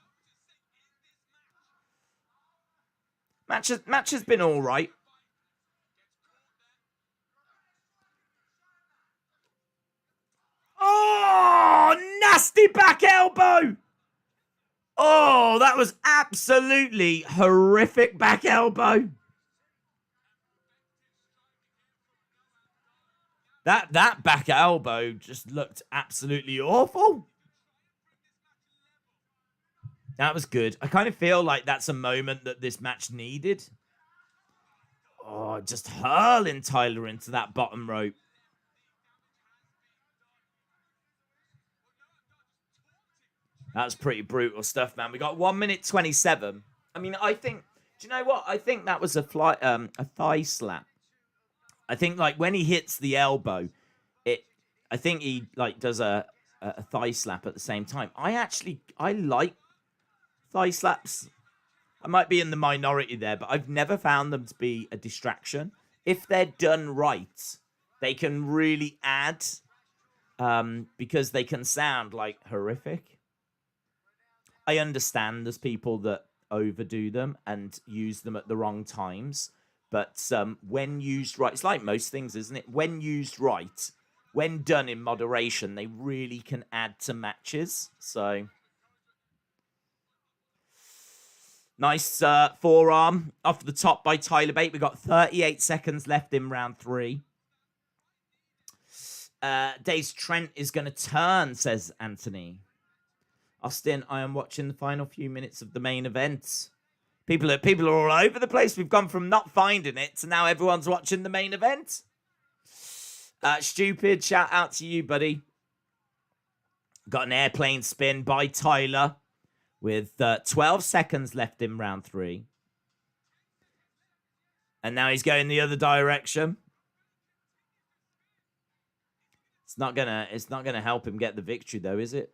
Match has been all right. Oh, nasty back elbow. Oh, that was absolutely horrific back elbow. That back elbow just looked absolutely awful. That was good. I kind of feel like that's a moment that this match needed. Oh, just hurling Tyler into that bottom rope. That's pretty brutal stuff, man. We got 1 minute 27. I mean, I think, do you know what? I think that was a thigh slap. I think like when he hits the elbow, I think he like does a thigh slap at the same time. I like Thigh slaps. I might be in the minority there, but I've never found them to be a distraction. If they're done right, they can really add, because they can sound like horrific. I understand there's people that overdo them and use them at the wrong times, but when used right, it's like most things, isn't it? When used right, when done in moderation, they really can add to matches. So nice forearm off the top by Tyler Bate. We've got 38 seconds left in round 3. Daze Trent is going to turn, says Anthony. Austin, I am watching the final few minutes of the main event. People are all over the place. We've gone from not finding it to now everyone's watching the main event. Stupid, shout out to you, buddy. Got an airplane spin by Tyler with 12 seconds left in round 3. And now he's going the other direction. It's not gonna help him get the victory though, is it?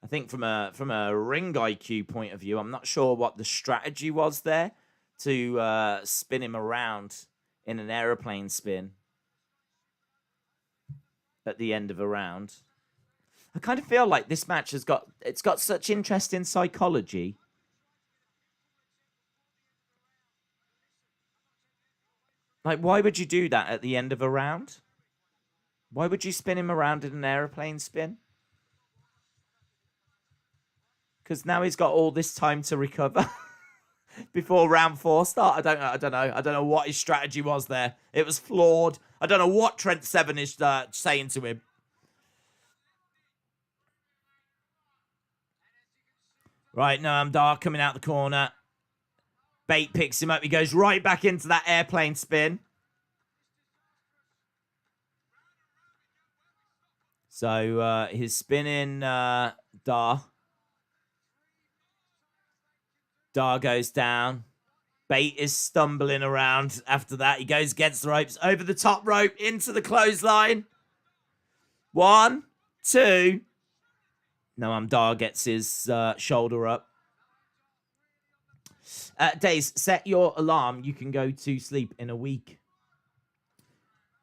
I think from a ring IQ point of view, I'm not sure what the strategy was there to spin him around in an aeroplane spin at the end of a round. I kind of feel like this match has got such interesting psychology. Like, why would you do that at the end of a round? Why would you spin him around in an aeroplane spin? Because now he's got all this time to recover before round 4 start. I don't know what his strategy was there. It was flawed. I don't know what Trent Seven is saying to him. Right, Noam Dar coming out the corner. Bate picks him up. He goes right back into that airplane spin. So he's spinning Dar. Dar goes down. Bate is stumbling around after that. He goes against the ropes, over the top rope, into the clothesline. 1, 2. Noam Dar gets his shoulder up. Daze, set your alarm. You can go to sleep in a week.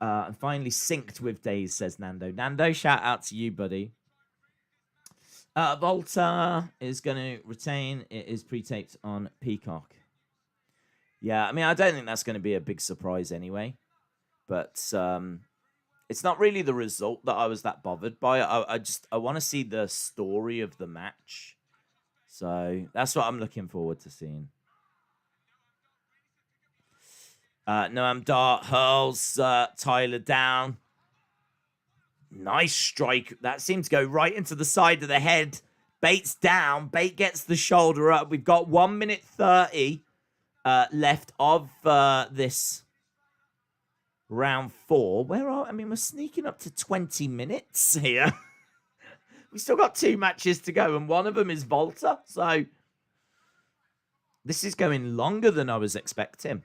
I'm finally synced with Daze, says Nando. Nando, shout out to you, buddy. Volta is going to retain. It is pre-taped on Peacock. Yeah, I mean, I don't think that's going to be a big surprise anyway. But it's not really the result that I was that bothered by. I want to see the story of the match. So that's what I'm looking forward to seeing. Noam Dar hurls Tyler down. Nice strike. That seemed to go right into the side of the head. Bate's down. Bate gets the shoulder up. We've got 1 minute 30 left of this round 4. We're sneaking up to 20 minutes here. We still got 2 matches to go, and one of them is Volta. So this is going longer than I was expecting.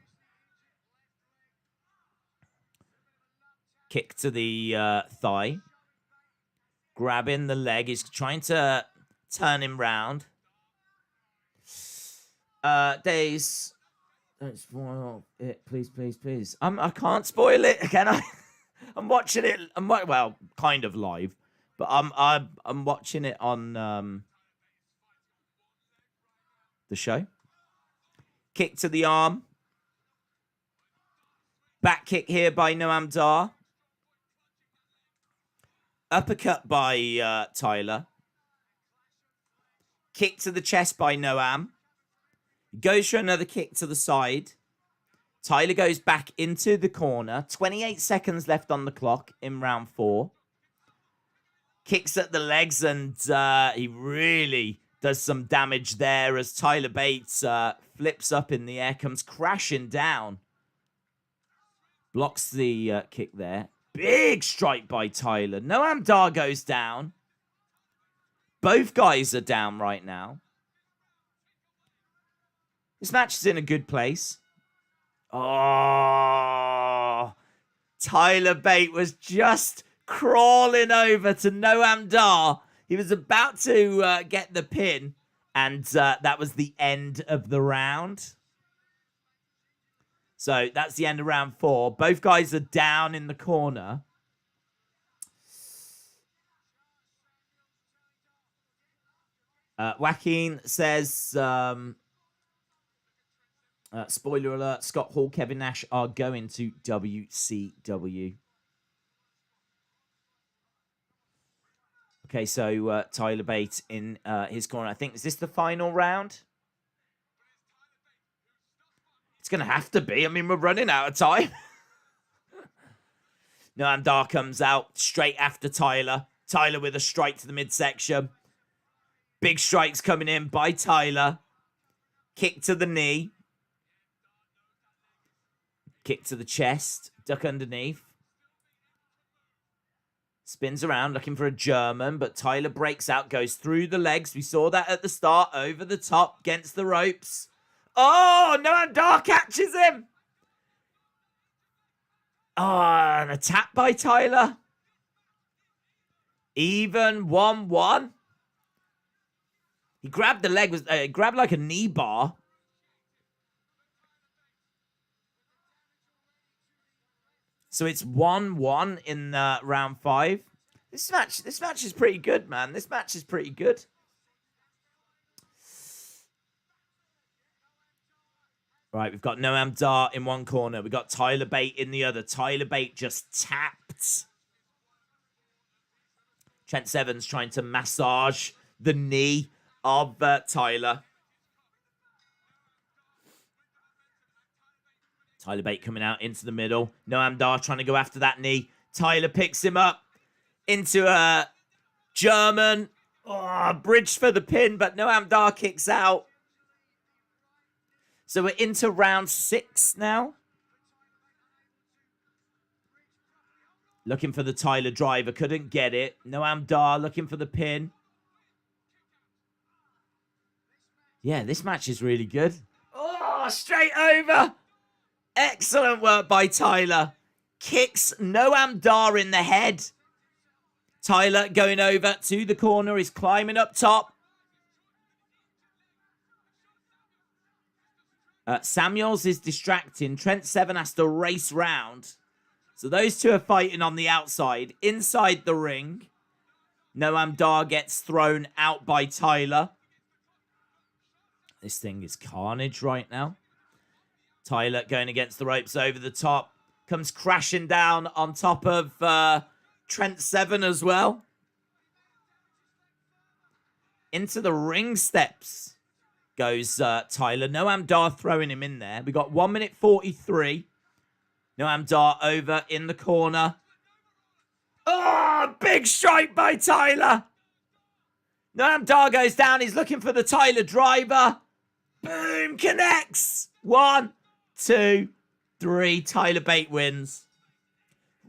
Kick to the thigh. Grabbing the leg. He's trying to turn him round. Daze. Don't spoil it. Please, please, please. I can't spoil it, can I? I'm watching it. Well, kind of live. But I'm watching it on the show. Kick to the arm. Back kick here by Noam Dar. Uppercut by Tyler. Kick to the chest by Noam. Goes for another kick to the side. Tyler goes back into the corner. 28 seconds left on the clock in round 4. Kicks at the legs, and he really does some damage there as Tyler Bates flips up in the air, comes crashing down. Blocks the kick there. Big strike by Tyler. Noam Dar goes down. Both guys are down right now. This match is in a good place. Oh, Tyler Bate was just crawling over to Noam Dar. He was about to get the pin, and that was the end of the round. So that's the end of round 4. Both guys are down in the corner. Joaquin says, spoiler alert, Scott Hall, Kevin Nash are going to WCW. Okay, so Tyler Bate in his corner. I think, is this the final round? It's going to have to be. I mean, we're running out of time. Noam Dar comes out straight after Tyler. Tyler with a strike to the midsection. Big strikes coming in by Tyler. Kick to the knee. Kick to the chest. Duck underneath. Spins around looking for a German, but Tyler breaks out, goes through the legs. We saw that at the start. Over the top, against the ropes. Oh, Noam Dar catches him. Oh, an attack by Tyler. Even 1-1. He grabbed the leg, grabbed like a knee bar. So it's 1-1 in round 5. This match is pretty good, man. This match is pretty good. Right, we've got Noam Dar in one corner. We've got Tyler Bate in the other. Tyler Bate just tapped. Trent Seven's trying to massage the knee of Tyler. Tyler Bate coming out into the middle. Noam Dar trying to go after that knee. Tyler picks him up into a German. Oh, bridge for the pin, but Noam Dar kicks out. So we're into round 6 now. Looking for the Tyler driver. Couldn't get it. Noam Dar looking for the pin. Yeah, this match is really good. Oh, straight over. Excellent work by Tyler. Kicks Noam Dar in the head. Tyler going over to the corner. He's climbing up top. Samuels is distracting. Trent Seven has to race round. So those two are fighting on the outside. Inside the ring, Noam Dar gets thrown out by Tyler. This thing is carnage right now. Tyler going against the ropes over the top. Comes crashing down on top of Trent Seven as well. Into the ring steps goes Tyler. Noam Dar throwing him in there. We got 1 minute 43. Noam Dar over in the corner. Oh, big strike by Tyler. Noam Dar goes down. He's looking for the Tyler driver. Boom, connects. 1, 2, 3. Tyler Bate wins.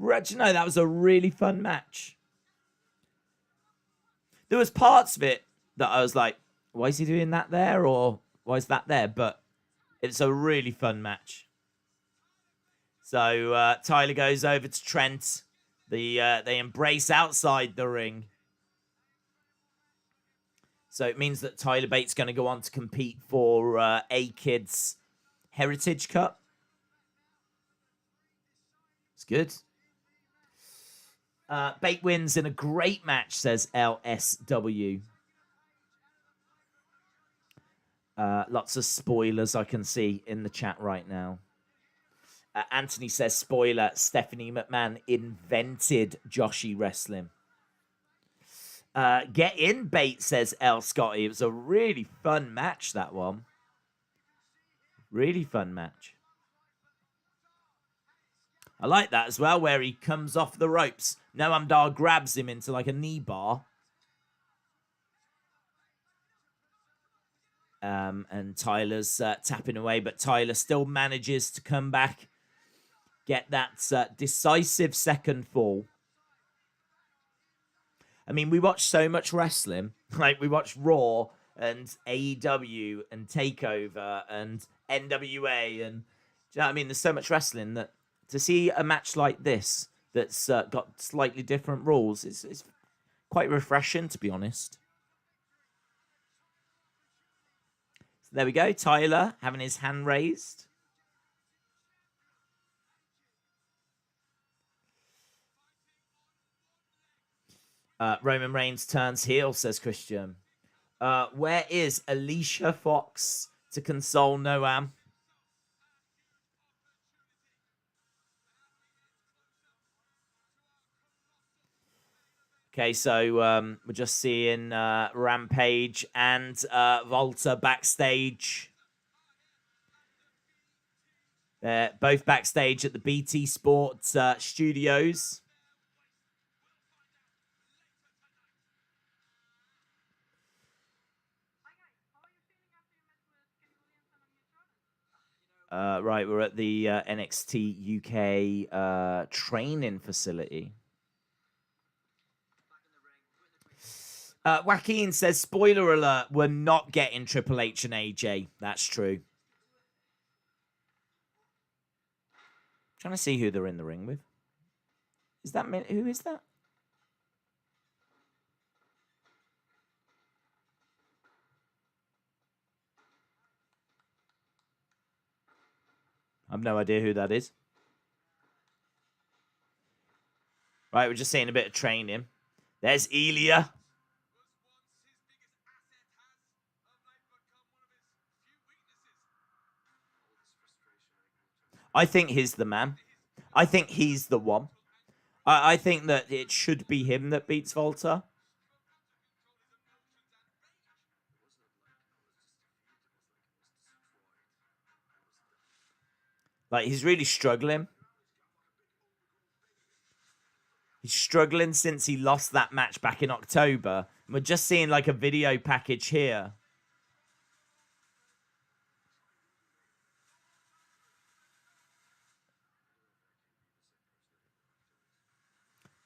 Do you know, that was a really fun match. There was parts of it that I was like, why is he doing that there? Or why is that there? But it's a really fun match. So Tyler goes over to Trent. They embrace outside the ring. So it means that Tyler Bate's going to go on to compete for A-Kid's Heritage Cup. It's good. Bate wins in a great match, says LSW. Lots of spoilers I can see in the chat right now. Anthony says, spoiler, Stephanie McMahon invented Joshi Wrestling. Get in, Bate, says L. Scotty. It was a really fun match, that one. Really fun match. I like that as well, where he comes off the ropes. Noam Dar grabs him into like a knee bar. And Tyler's tapping away, but Tyler still manages to come back, get that decisive second fall. I mean, we watch so much wrestling. Like, we watch Raw and AEW and TakeOver and NWA. And, do you know what I mean? There's so much wrestling that to see a match like this that's got slightly different rules, it's Quite refreshing, to be honest. So there we go. Tyler having his hand raised. Roman Reigns turns heel, says Christian. Where is Alicia Fox to console Noam? Okay, so we're just seeing Rampage and Volta backstage. They're both backstage at the BT Sports studios. Right, we're at the NXT UK training facility. Joaquin says, spoiler alert, we're not getting Triple H and AJ. That's true. Trying to see who they're in the ring with. Is that who is that? I've no idea who that is. Right, we're just seeing a bit of training. There's Ilya. I think he's the man. I think he's the one. I think that it should be him that beats Volta. Like, he's really struggling. He's struggling since he lost that match back in October. And we're just seeing, like, a video package here.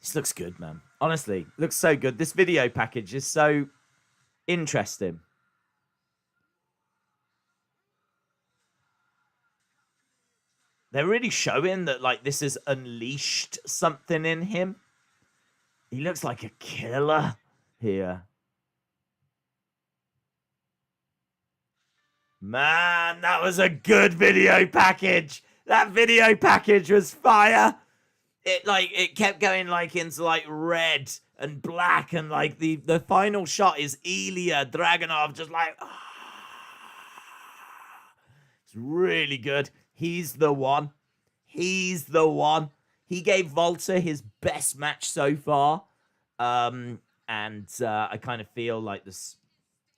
This looks good, man. Honestly, looks so good. This video package is so interesting. They're really showing that, like, this has unleashed something in him. He looks like a killer here. Man, that was a good video package. That video package was fire. It kept going like into like red and black, and like the final shot is Ilya Dragunov just like it's really good. He's the one. He's the one. He gave Volta his best match so far. And I kind of feel like there's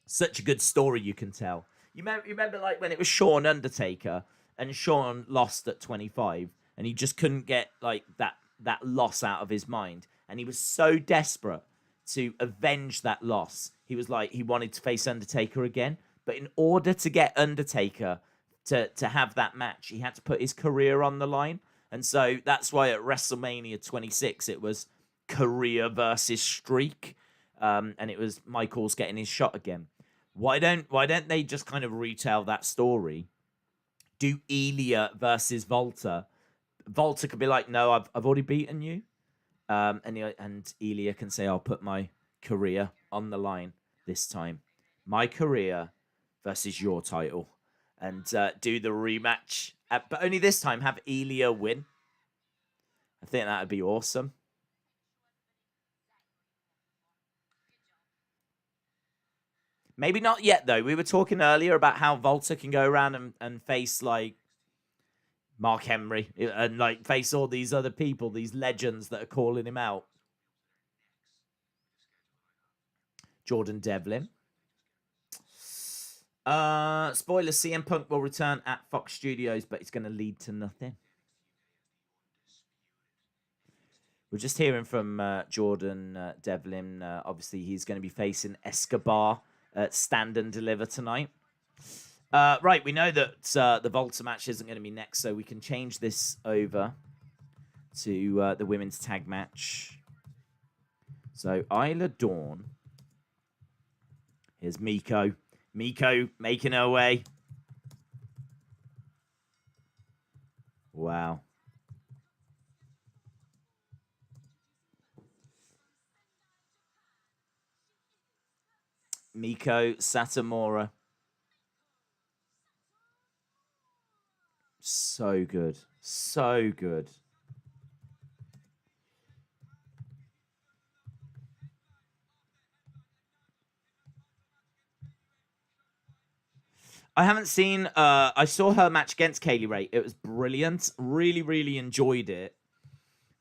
such a good story you can tell. You remember like when it was Shawn Undertaker and Shawn lost at 25 and he just couldn't get like that loss out of his mind, and he was so desperate to avenge that loss. He was like, he wanted to face Undertaker again, but in order to get Undertaker to have that match, he had to put his career on the line. And so that's why at WrestleMania 26 it was career versus streak, and it was Michaels getting his shot again. Why don't they just kind of retell that story? Do Ilya versus Volta. Volta could be like, no, I've already beaten you, and Ilya can say, I'll put my career on the line this time, my career versus your title, and do the rematch. But only this time have Ilya win. I think that would be awesome. Maybe not yet, though. We were talking earlier about how Volta can go around and face, like, Mark Henry and, like, face all these other people, these legends that are calling him out. Jordan Devlin. Spoiler, CM Punk will return at Fox Studios, but it's going to lead to nothing. We're just hearing from Jordan Devlin. Obviously, he's going to be facing Escobar at Stand and Deliver tonight. Right, we know that the Volta match isn't going to be next, so we can change this over to the women's tag match. So, Isla Dawn. Here's Meiko. Meiko making her way. Wow. Meiko, Satomura. So good. So good. I haven't seen I saw her match against Kaylee Ray. It was brilliant. Really, really enjoyed it.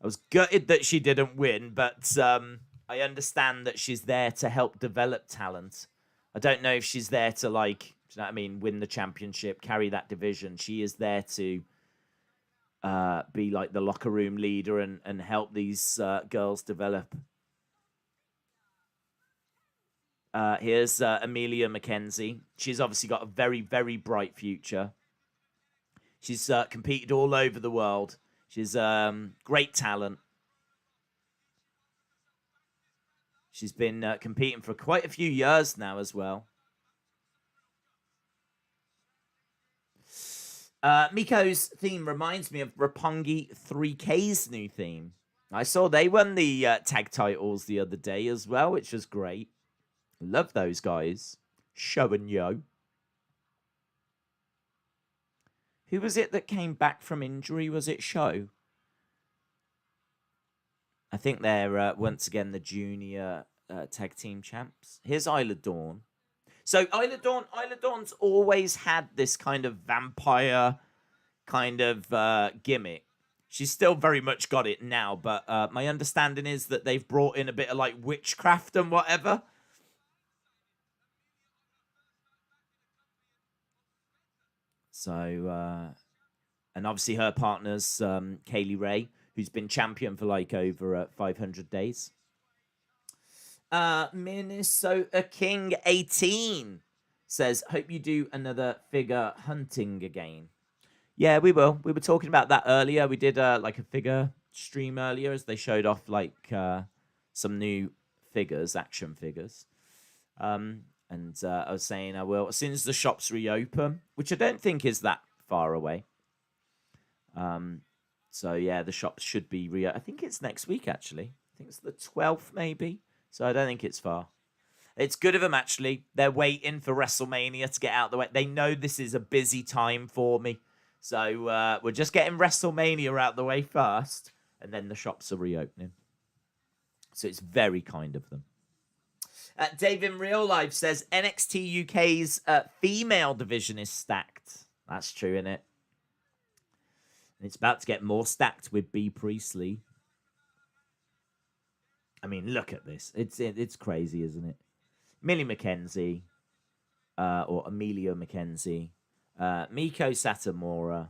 I was gutted that she didn't win, but I understand that she's there to help develop talent. I don't know if she's there to, like, do you know what I mean, win the championship, carry that division. She is there to be like the locker room leader and help these girls develop. Here's Emilia McKenzie. She's obviously got a very, very bright future. She's competed all over the world. She's great talent. She's been competing for quite a few years now as well. Meiko's theme reminds me of Roppongi 3K's new theme. I saw they won the tag titles the other day as well, which was great. Love those guys. Show and Yo. Who was it that came back from injury? Was it Show? I think they're once again the junior tag team champs. Here's Isla Dawn. So Isla Dawn's always had this kind of vampire kind of gimmick. She's still very much got it now, but my understanding is that they've brought in a bit of like witchcraft and whatever. So, and obviously her partner's Kaylee Ray, who's been champion for like over 500 days. Minnesota King 18 says, hope you do another figure hunting again. Yeah, we will. We were talking about that earlier. We did like a figure stream earlier as they showed off like some new figures, action figures. And I was saying I will, as soon as the shops reopen, which I don't think is that far away. So yeah, the shops should be I think it's next week, actually. I think it's the 12th, maybe. So I don't think it's far. It's good of them, actually. They're waiting for WrestleMania to get out of the way. They know this is a busy time for me. So we're just getting WrestleMania out of the way first, and then the shops are reopening. So it's very kind of them. Dave in Real Life says, NXT UK's female division is stacked. That's true, isn't it? And it's about to get more stacked with B. Priestley. I mean, look at this. It's crazy, isn't it? Millie McKenzie, or Emilia McKenzie, Meiko Satomura,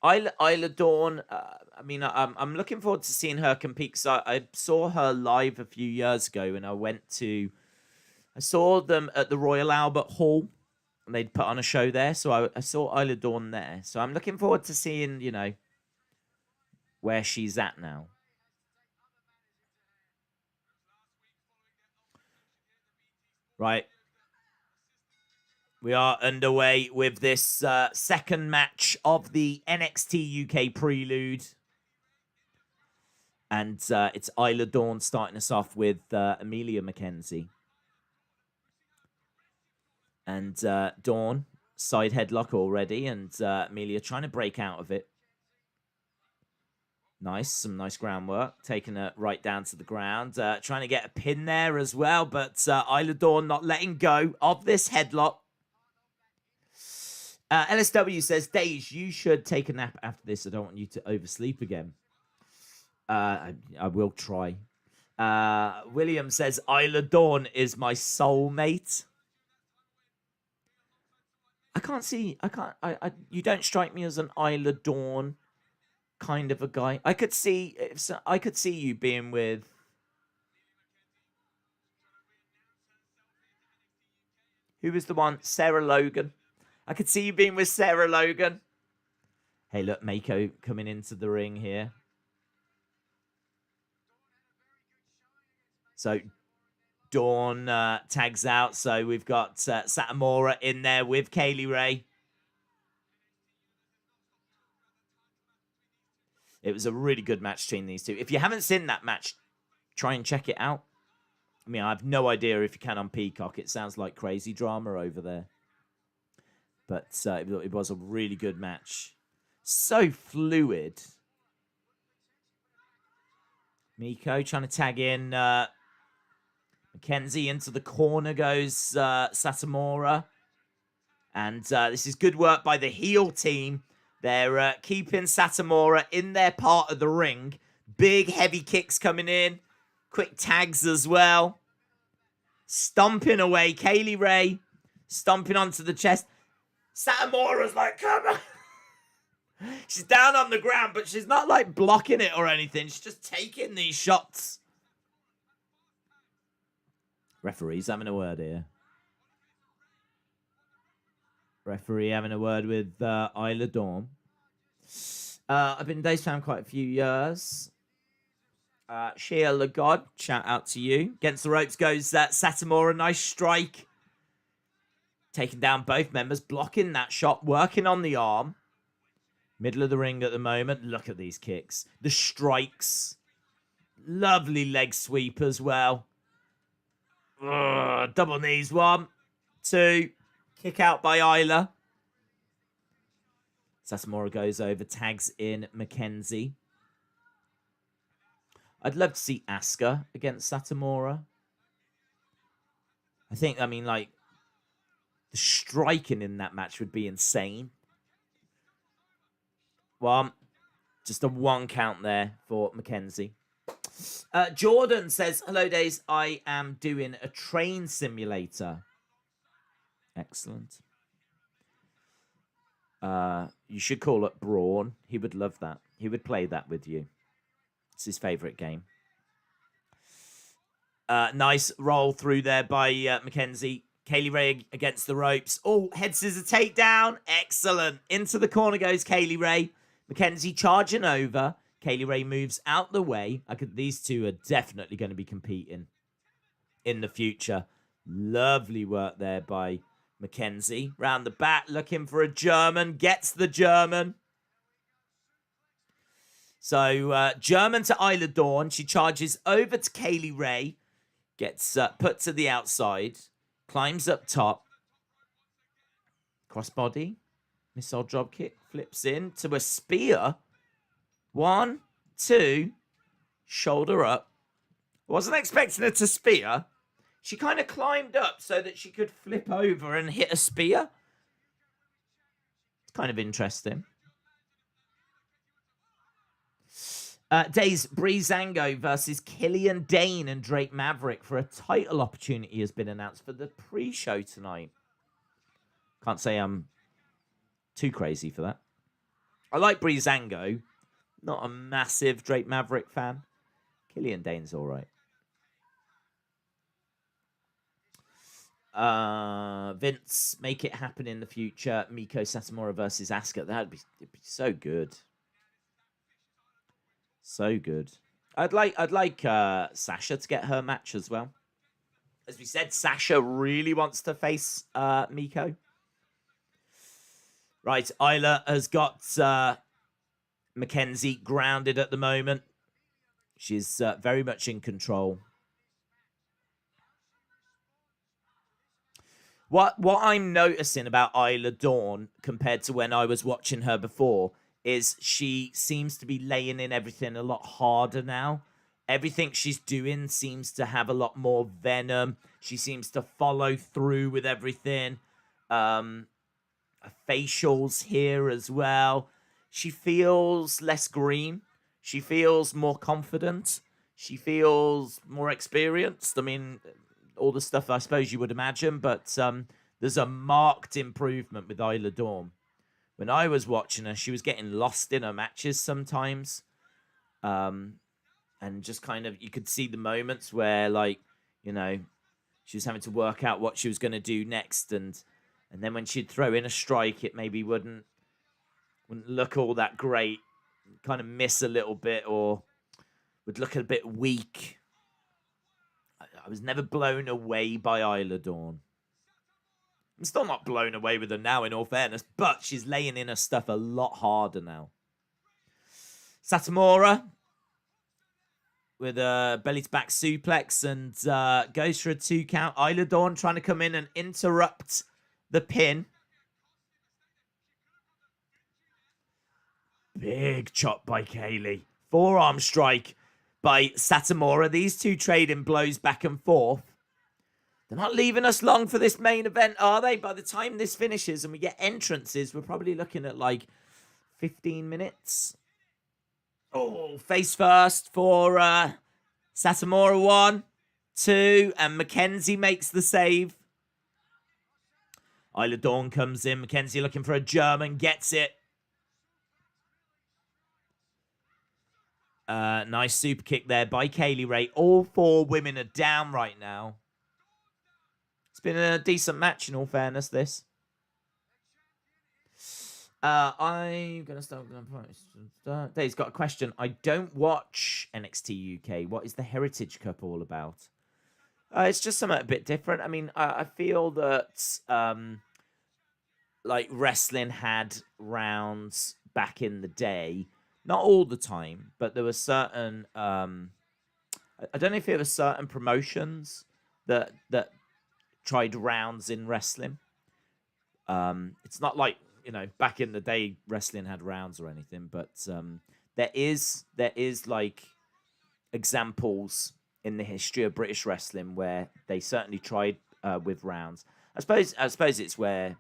Isla Dawn. I mean, I'm looking forward to seeing her compete because I saw her live a few years ago, and I saw them at the Royal Albert Hall, and they'd put on a show there. So I saw Isla Dawn there. So I'm looking forward to seeing, you know, where she's at now. Right. We are underway with this second match of the NXT UK Prelude. And it's Isla Dawn starting us off with Emilia McKenzie. And Dawn, side headlock already. And Emilia trying to break out of it. Nice, some nice groundwork. Taking her right down to the ground. Trying to get a pin there as well. But Isla Dawn not letting go of this headlock. LSW says, Daze, you should take a nap after this. I don't want you to oversleep again. I will try. William says, Isla Dawn is my soulmate. You don't strike me as an Isla Dawn kind of a guy. I could see you being with... Who was the one? Sarah Logan. I could see you being with Sarah Logan. Hey, look, Meiko coming into the ring here. So Dawn tags out. So we've got Satomura in there with Kaylee Ray. It was a really good match between these two. If you haven't seen that match, try and check it out. I mean, I have no idea if you can on Peacock. It sounds like crazy drama over there. But it was a really good match. So fluid. Meiko trying to tag in McKenzie. Into the corner goes Satomura. And this is good work by the heel team. They're keeping Satomura in their part of the ring. Big, heavy kicks coming in. Quick tags as well. Stomping away. Kaylee Ray stomping onto the chest. Satomura's like, come on. She's down on the ground, but she's not like blocking it or anything. She's just taking these shots. Referee's having a word here. Referee having a word with Isla Dawn. I've been Daze fan quite a few years. Sheila the God, shout out to you. Against the ropes goes Satomura. Nice strike. Taking down both members. Blocking that shot. Working on the arm. Middle of the ring at the moment. Look at these kicks. The strikes. Lovely leg sweep as well. Double knees. 1, 2. Kick out by Isla. Satomura goes over. Tags in McKenzie. I'd love to see Asuka against Satomura. I mean, like, the striking in that match would be insane. Well, just a 1 count there for McKenzie. Jordan says, hello, Daze. I am doing a train simulator. Excellent. You should call it Braun. He would love that. He would play that with you. It's his favourite game. Nice roll through there by McKenzie. Kaylee Ray against the ropes. Oh, head scissor takedown. Excellent. Into the corner goes Kaylee Ray. McKenzie charging over. Kaylee Ray moves out the way. These two are definitely going to be competing in the future. Lovely work there by McKenzie. Round the back, looking for a German. Gets the German. So, German to Isla Dawn. She charges over to Kaylee Ray. Gets put to the outside. Climbs up top. Crossbody. Missile drop kick. Flips in to a spear. 1, 2. Shoulder up. Wasn't expecting her to spear. She kind of climbed up so that she could flip over and hit a spear. It's kind of interesting. Daze Breezango versus Killian Dane and Drake Maverick for a title opportunity has been announced for the pre-show tonight. Can't say I'm too crazy for that. I like Breezango. Not a massive Drake Maverick fan. Killian Dane's all right. Vince, make it happen in the future. Meiko Satomura versus Asuka. It'd be so good. So good. I'd like Sasha to get her match as well. As we said, Sasha really wants to face Meiko. Right, Isla has got McKenzie grounded at the moment. She's very much in control. What I'm noticing about Isla Dawn compared to when I was watching her before is she seems to be laying in everything a lot harder now. Everything she's doing seems to have a lot more venom. She seems to follow through with everything. Facials here as well. She feels less green. She feels more confident. She feels more experienced. I mean, all the stuff I suppose you would imagine, but there's a marked improvement with Isla Dawn. When I was watching her, she was getting lost in her matches sometimes. And just kind of, you could see the moments where, like, you know, she was having to work out what she was going to do next. And then when she'd throw in a strike, it maybe wouldn't look all that great. Kind of miss a little bit or would look a bit weak. I was never blown away by Isla Dawn. I'm still not blown away with her now, in all fairness, but she's laying in her stuff a lot harder now. Satomura with a belly to back suplex and goes for a 2 count. Isla Dawn trying to come in and interrupt the pin. Big chop by Kaylee. Forearm strike by Satomura. These two trading blows back and forth. They're not leaving us long for this main event, are they? By the time this finishes and we get entrances, we're probably looking at like 15 minutes. Oh, face first for Satomura. 1, 2, and McKenzie makes the save. Isla Dawn comes in. McKenzie looking for a German, gets it. Nice super kick there by Kaylee Ray. All 4 women are down right now. It's been a decent match in all fairness, this. I'm going to start. Dave's got a question. I don't watch NXT UK. What is the Heritage Cup all about? It's just something a bit different. I mean, I feel that like wrestling had rounds back in the day. Not all the time, but there were certain... I don't know if it was certain promotions that tried rounds in wrestling. It's not like, you know, back in the day wrestling had rounds or anything, but there is like examples in the history of British wrestling where they certainly tried with rounds. I suppose it's where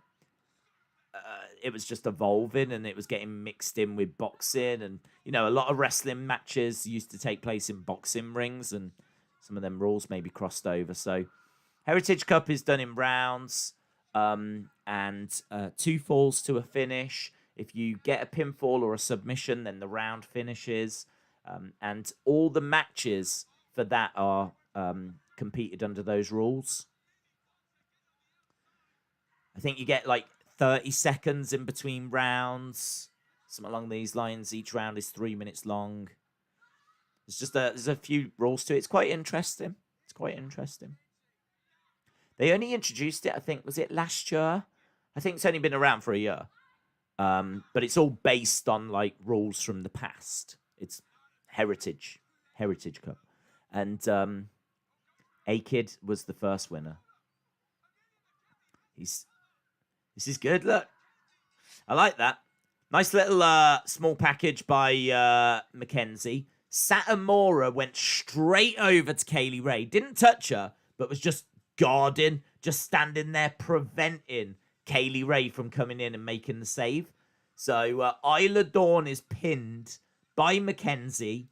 it was just evolving and it was getting mixed in with boxing, and you know, a lot of wrestling matches used to take place in boxing rings, and some of them rules maybe crossed over. So Heritage Cup is done in rounds, and 2 falls to a finish. If you get a pinfall or a submission, then the round finishes, and all the matches for that are competed under those rules. I think you get like 30 seconds in between rounds, something along these lines. Each round is 3 minutes long. There's a few rules to it. It's quite interesting. They only introduced it, I think, was it last year? I think it's only been around for a year. But it's all based on like rules from the past. It's Heritage Cup. And A-Kid was the first winner. This is good, look. I like that. Nice little small package by McKenzie. Satomura went straight over to Kaylee Ray. Didn't touch her, but was just guarding, just standing there, preventing Kaylee Ray from coming in and making the save. So Isla Dawn is pinned by McKenzie.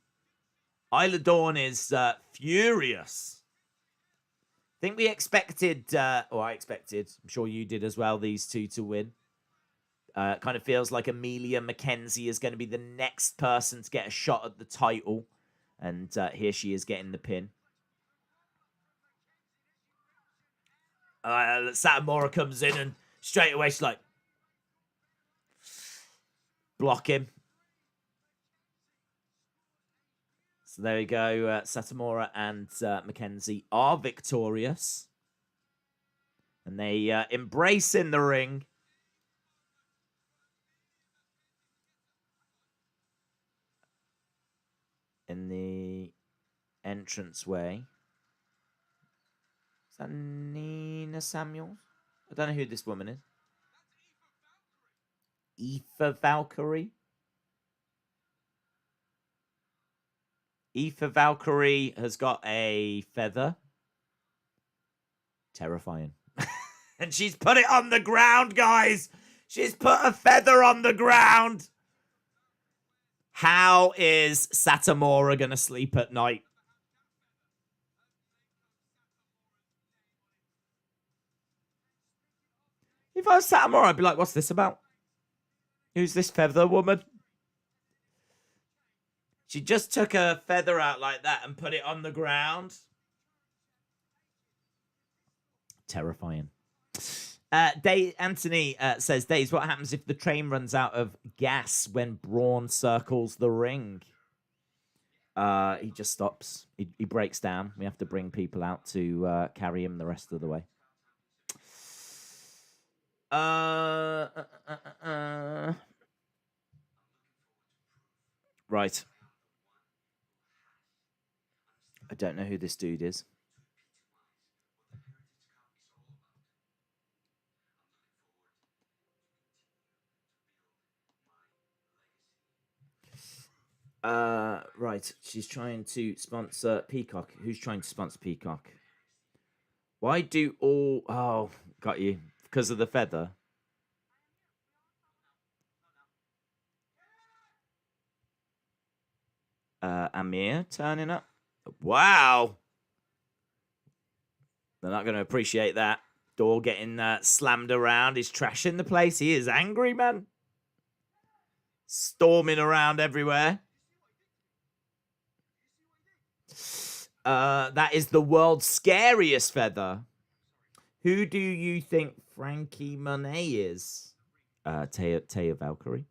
Isla Dawn is furious. I think we expected, or I expected, I'm sure you did as well, these two to win. Kind of feels like Emilia McKenzie is going to be the next person to get a shot at the title. And here she is getting the pin. Satomura comes in and straight away she's like, block him. So there we go. Satomura and McKenzie are victorious. And they embrace in the ring. In the entranceway. Is that Nina Samuels? I don't know who this woman is. Aoife Valkyrie? Aoife Valkyrie has got a feather. Terrifying. And she's put it on the ground, guys. She's put a feather on the ground. How is Satomura going to sleep at night? If I was Satomura, I'd be like, what's this about? Who's this feather woman? She just took her feather out like that and put it on the ground. Terrifying. Anthony says, Daze, what happens if the train runs out of gas when Braun circles the ring? He just stops. He breaks down. We have to bring people out to carry him the rest of the way. Right. I don't know who this dude is. Right. She's trying to sponsor Peacock. Who's trying to sponsor Peacock? Why do all... Oh, got you. Because of the feather. Amir turning up. Wow. They're not going to appreciate that. Door getting slammed around. He's trashing the place. He is angry, man. Storming around everywhere. That is the world's scariest feather. Who do you think Frankie Monet is? Taya Valkyrie.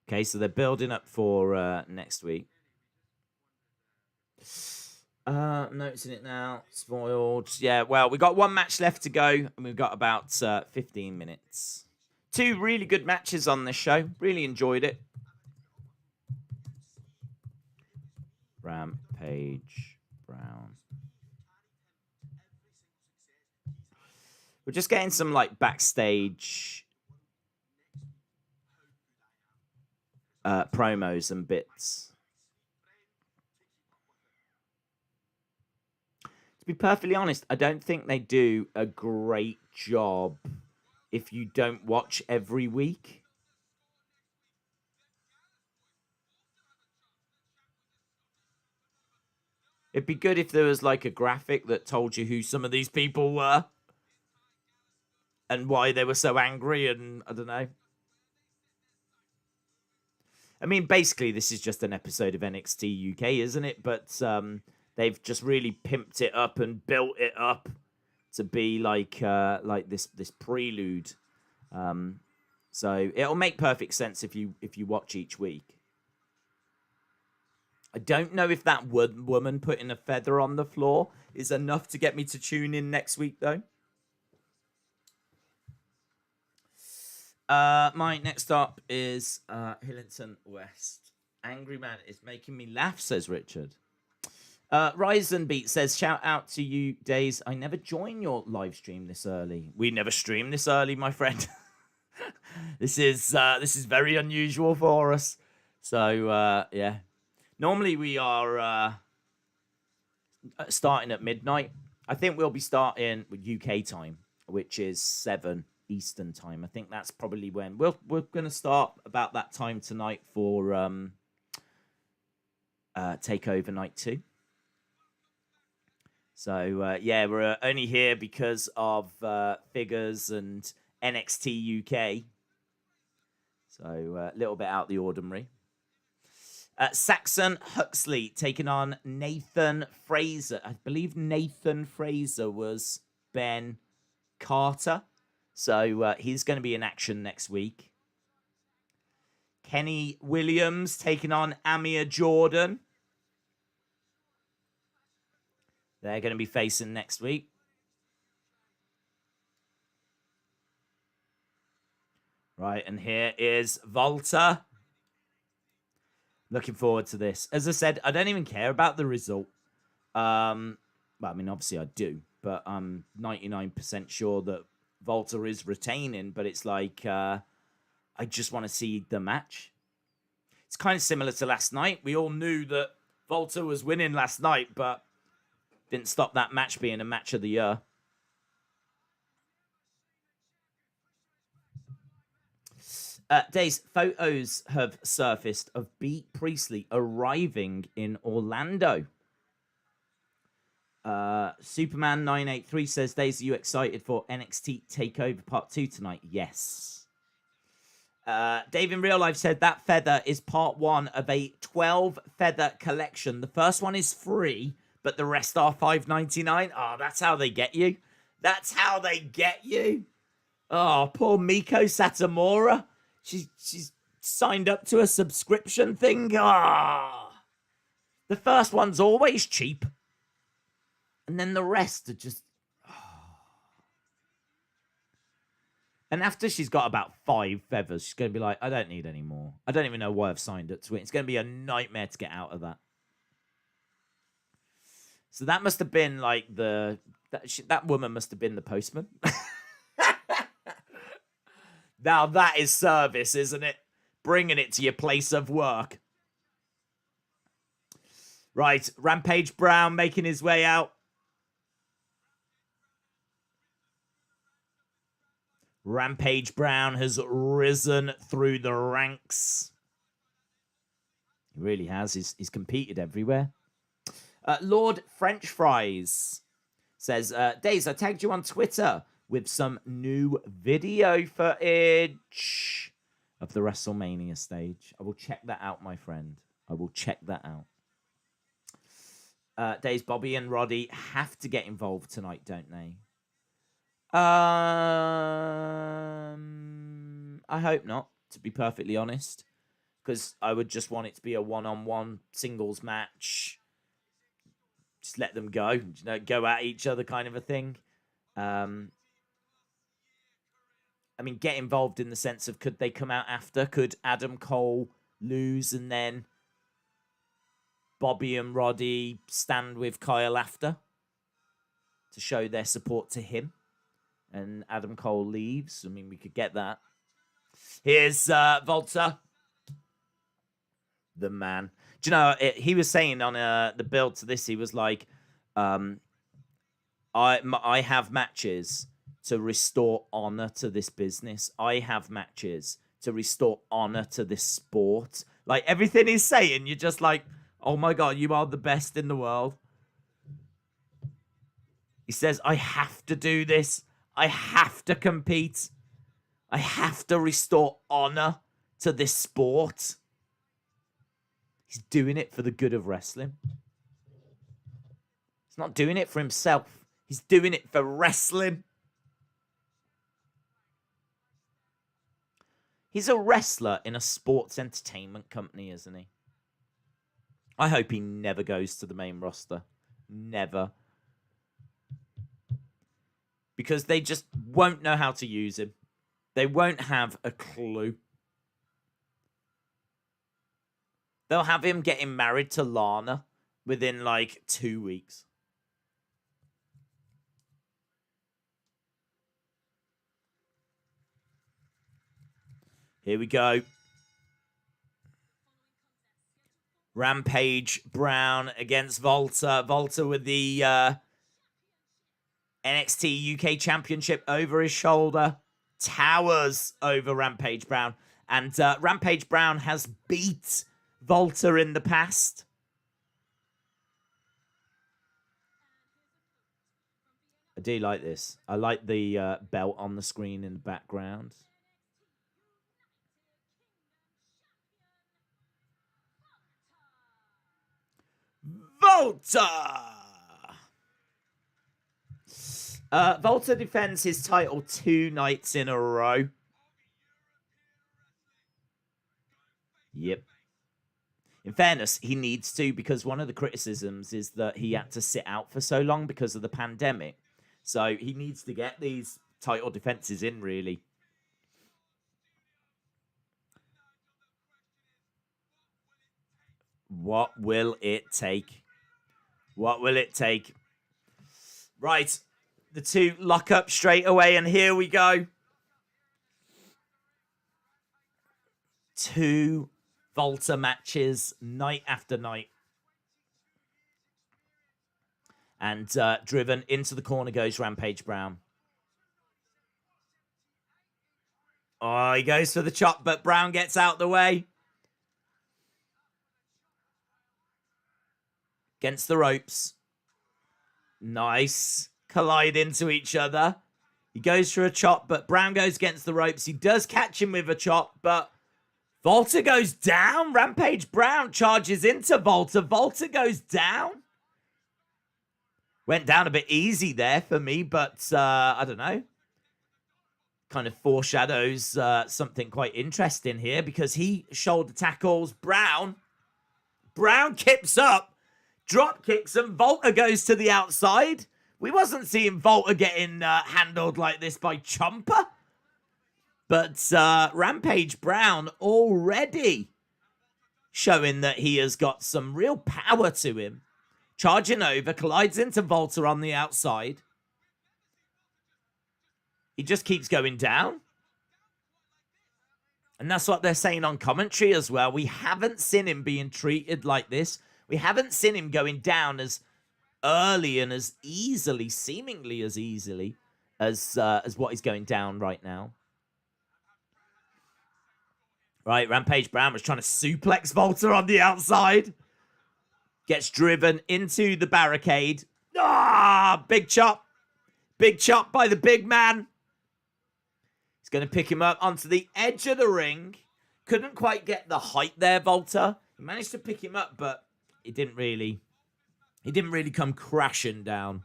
Okay, so they're building up for next week. Noticing it now. Spoiled. Yeah, well, we got one match left to go, and we've got about 15 minutes. 2 really good matches on this show. Really enjoyed it. Rampage Brown. We're just getting some like backstage promos and bits. To be perfectly honest, I don't think they do a great job if you don't watch every week. It'd be good if there was like a graphic that told you who some of these people were and why they were so angry, and I don't know. I mean, basically, this is just an episode of NXT UK, isn't it? But they've just really pimped it up and built it up to be like this prelude. So it'll make perfect sense if you watch each week. I don't know if that woman putting a feather on the floor is enough to get me to tune in next week, though. My next up is Hillington West. Angry Man is making me laugh, says Richard. Rise and Beat says, shout out to you, Daze. I never join your live stream this early. We never stream this early, my friend. This is very unusual for us. So, yeah. Normally we are starting at midnight. I think we'll be starting with UK time, which is 7 Eastern time. I think that's probably when we're going to start about that time tonight for Takeover Night 2. So, yeah, we're only here because of Figures and NXT UK. So, a little bit out the ordinary. Saxon Huxley taking on Nathan Fraser. I believe Nathan Fraser was Ben Carter. So he's going to be in action next week. Kenny Williams taking on Amir Jordan. They're going to be facing next week. Right, and here is Volta. Looking forward to this. As I said, I don't even care about the result. Well, I mean, obviously I do, but I'm 99% sure that Volta is retaining, but it's like I just want to see the match. It's kind of similar to last night. We all knew that Volta was winning last night, but didn't stop that match being a match of the year. Days, photos have surfaced of Bate Priestley arriving in Orlando. Superman 983 says, Days, are you excited for NXT Takeover Part 2 tonight? Yes. Dave in real life said that feather is part 1 of a 12 feather collection. The first one is free, but the rest are $5.99. Oh, that's how they get you. That's how they get you. Oh, poor Meiko Satomura. She's signed up to a subscription thing. Ah, the first one's always cheap, and then the rest are just. Oh. And after she's got about 5 feathers, she's going to be like, I don't need any more. I don't even know why I've signed up to it. It's going to be a nightmare to get out of that. So that must have been like that woman must have been the postman. Now that is service, isn't it? Bringing it to your place of work. Right, Rampage Brown making his way out. Rampage Brown has risen through the ranks. He really has. He's competed everywhere. Lord French Fries says, Daze, I tagged you on Twitter with some new video footage of the WrestleMania stage. I will check that out, my friend. I will check that out. Daze, Bobby and Roddy have to get involved tonight, don't they? I hope not, to be perfectly honest, because I would just want it to be a one-on-one singles match. Just let them go, go at each other kind of a thing. I mean, get involved in the sense of, could they come out after? Could Adam Cole lose and then Bobby and Roddy stand with Kyle after to show their support to him? And Adam Cole leaves. I mean, we could get that. Here's Volta. The man. Do you know, he was saying on the build to this, he was like, I have matches to restore honor to this business. I have matches to restore honor to this sport. Like, everything he's saying, you're just like, oh my God, you are the best in the world. He says, I have to do this. I have to compete. I have to restore honor to this sport. He's doing it for the good of wrestling. He's not doing it for himself. He's doing it for wrestling. He's a wrestler in a sports entertainment company, isn't he? I hope he never goes to the main roster. Never. Because they just won't know how to use him. They won't have a clue. They'll have him getting married to Lana within like 2 weeks. Here we go. Rampage Brown against Volta. Volta with the NXT UK Championship over his shoulder. Towers over Rampage Brown. And Rampage Brown has beat Volta in the past. I do like this. I like the belt on the screen in the background. Volta! Volta defends his title 2 nights in a row. Yep. In fairness, he needs to, because one of the criticisms is that he had to sit out for so long because of the pandemic. So he needs to get these title defenses in, really. What will it take? What will it take? Right. The two lock up straight away, and here we go. 2 Volta matches night after night. And driven into the corner goes Rampage Brown. Oh, he goes for the chop, but Brown gets out the way. Against the ropes. Nice. Collide into each other. He goes for a chop, but Brown goes against the ropes. He does catch him with a chop, but Volta goes down. Rampage Brown charges into Volta. Volta goes down. Went down a bit easy there for me, but I don't know. Kind of foreshadows something quite interesting here, because he shoulder tackles Brown. Brown kips up, drop kicks, and Volta goes to the outside. We wasn't seeing Volta getting handled like this by Ciampa. But Rampage Brown already showing that he has got some real power to him. Charging over, collides into Volta on the outside. He just keeps going down. And that's what they're saying on commentary as well. We haven't seen him being treated like this. We haven't seen him going down as early and as easily, seemingly as easily, as what he's going down right now. Right, Rampage Brown was trying to suplex Volta on the outside. Gets driven into the barricade. Ah, big chop. Big chop by the big man. He's going to pick him up onto the edge of the ring. Couldn't quite get the height there, Volta. He managed to pick him up, but it didn't really come crashing down.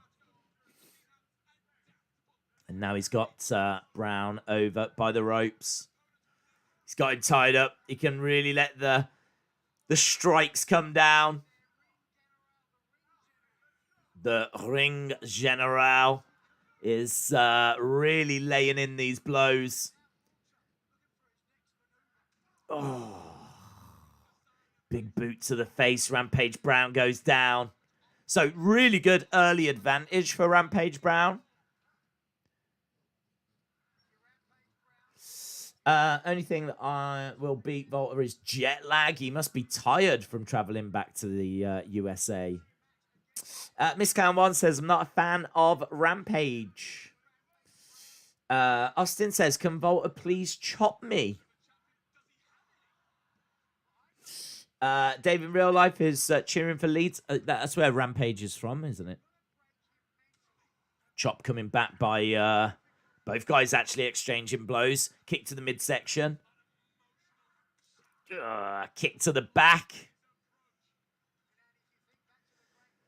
And now he's got Brown over by the ropes. He's got him tied up. He can really let the strikes come down. The Ring General is really laying in these blows. Oh. Big boot to the face. Rampage Brown goes down. So really good early advantage for Rampage Brown. Only thing that I will beat Volta is jet lag. He must be tired from traveling back to the USA. Miss Cowan 1 says, I'm not a fan of Rampage. Austin says, can Volta please chop me? Dave in real life is cheering for Leeds. That's where Rampage is from, isn't it? Chop coming back by both guys actually exchanging blows. Kick to the midsection. Kick to the back.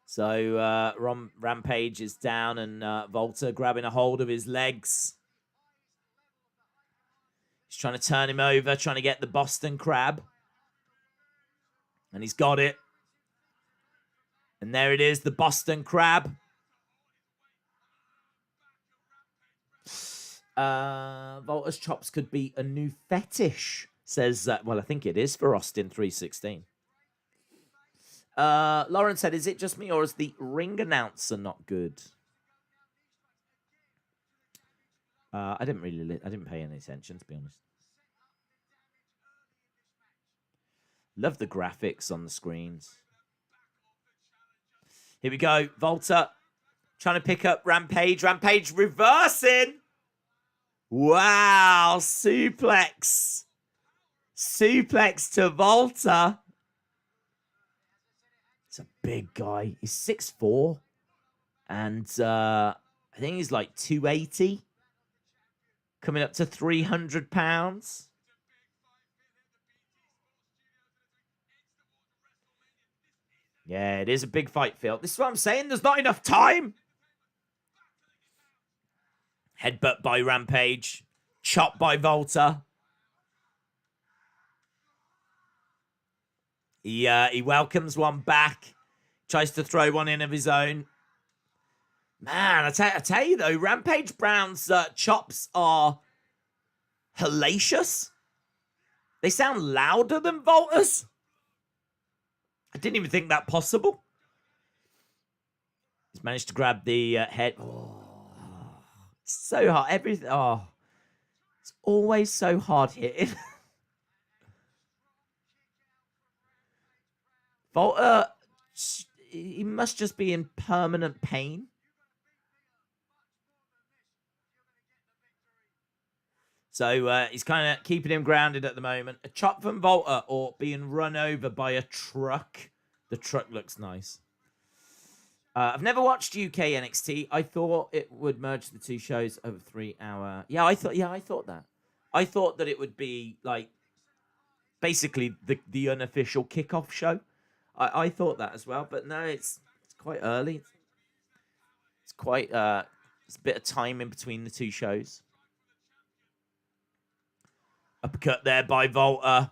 So Rampage is down and Volta grabbing a hold of his legs. He's trying to turn him over, trying to get the Boston Crab. And he's got it. And there it is, the Boston Crab. Volta's chops could be a new fetish, says, well, I think it is for Austin 316. Lauren said, is it just me or is the ring announcer not good? I didn't pay any attention, to be honest. Love the graphics on the screens. Here we go. Volta trying to pick up Rampage. Rampage reversing. Wow. Suplex. Suplex to Volta. It's a big guy. He's 6'4". And I think he's like 280. Coming up to 300 pounds. Yeah, it is a big fight, Phil. This is what I'm saying. There's not enough time. Headbutt by Rampage. Chop by Volta. He welcomes one back. Tries to throw one in of his own. Man, I tell you though, Rampage Brown's chops are hellacious. They sound louder than Volta's. I didn't even think that possible. He's managed to grab the head. Oh, it's so hard. Everything. Oh, it's always so hard hitting. Volta, he must just be in permanent pain. So he's kind of keeping him grounded at the moment. A chop from Volta or being run over by a truck. The truck looks nice. I've never watched UK NXT. I thought it would merge the two shows over 3 hour. Yeah, I thought that. I thought that it would be like basically the unofficial kickoff show. I thought that as well, but no, it's quite early. It's quite it's a bit of time in between the two shows. Uppercut there by Volta.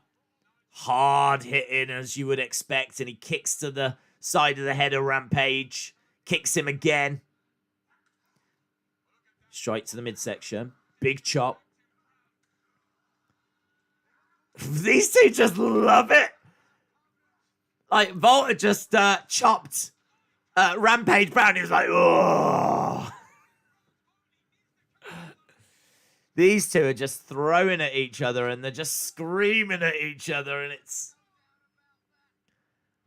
Hard hitting as you would expect. And he kicks to the side of the head of Rampage. Kicks him again. Straight to the midsection. Big chop. These two just love it. Like, Volta just chopped Rampage Brown. He was like, oh. These two are just throwing at each other and they're just screaming at each other. And it's...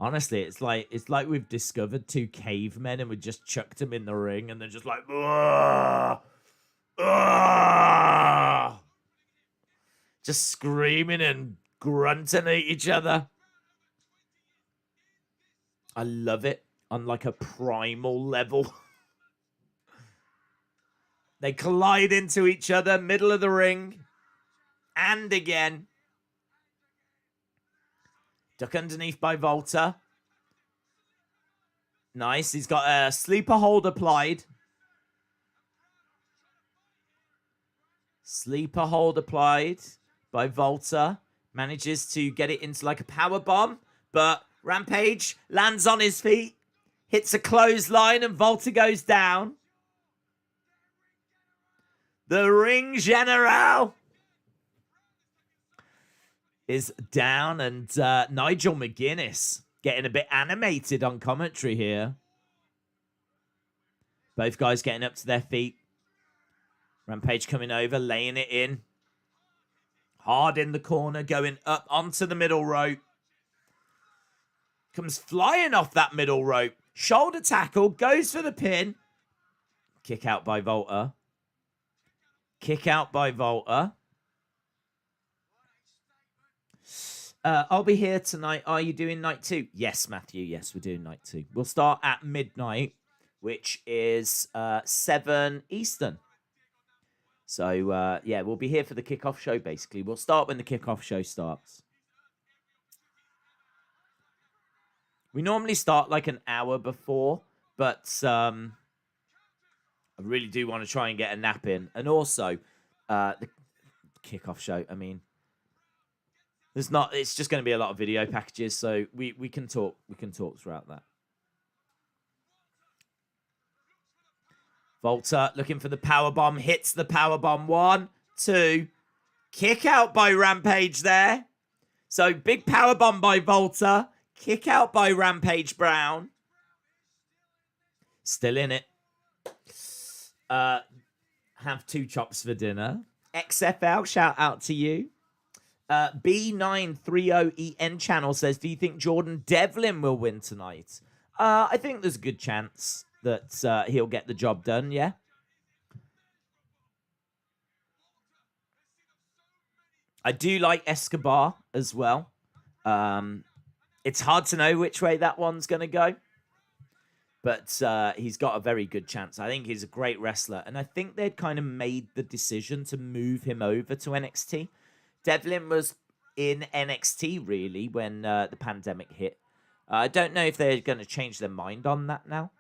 Honestly, it's like we've discovered two cavemen and we just chucked them in the ring and they're just like, oh. Oh. Just screaming and grunting at each other. I love it on like a primal level. They collide into each other, middle of the ring. And again. Duck underneath by Volta. Nice. He's got a sleeper hold applied. Sleeper hold applied by Volta. Manages to get it into like a power bomb. But Rampage lands on his feet. Hits a clothesline and Volta goes down. The Ring General is down. And Nigel McGuinness getting a bit animated on commentary here. Both guys getting up to their feet. Rampage coming over, laying it in. Hard in the corner, going up onto the middle rope. Comes flying off that middle rope. Shoulder tackle, goes for the pin. Kick out by Volta. Kick out by Volta. I'll be here tonight. Are you doing night 2? Yes, Matthew. Yes, we're doing night 2. We'll start at midnight, which is 7 Eastern. So, yeah, we'll be here for the kickoff show, basically. We'll start when the kickoff show starts. We normally start like an hour before, but I really do want to try and get a nap in. And also, the kickoff show, I mean, it's just going to be a lot of video packages, so we can talk throughout that. Volta looking for the powerbomb, hits the powerbomb. 1, 2. Kick out by Rampage there. So big powerbomb by Volta. Kick out by Rampage Brown. Still in it. Have 2 chops for dinner. XFL, shout out to you. B930EN channel says, do you think Jordan Devlin will win tonight? I think there's a good chance that he'll get the job done, yeah. I do like Escobar as well. It's hard to know which way that one's going to go. But he's got a very good chance. I think he's a great wrestler. And I think they'd kind of made the decision to move him over to NXT. Devlin was in NXT, really, when the pandemic hit. I don't know if they're going to change their mind on that now.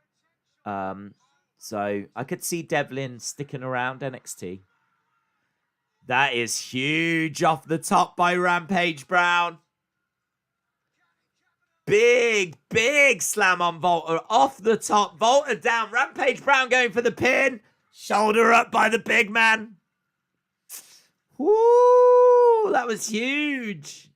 So I could see Devlin sticking around NXT. That is huge off the top by Rampage Brown. Big slam on Volta off the top. Volta down. Rampage Brown going for the pin. Shoulder up by the big man. Woo! That was huge.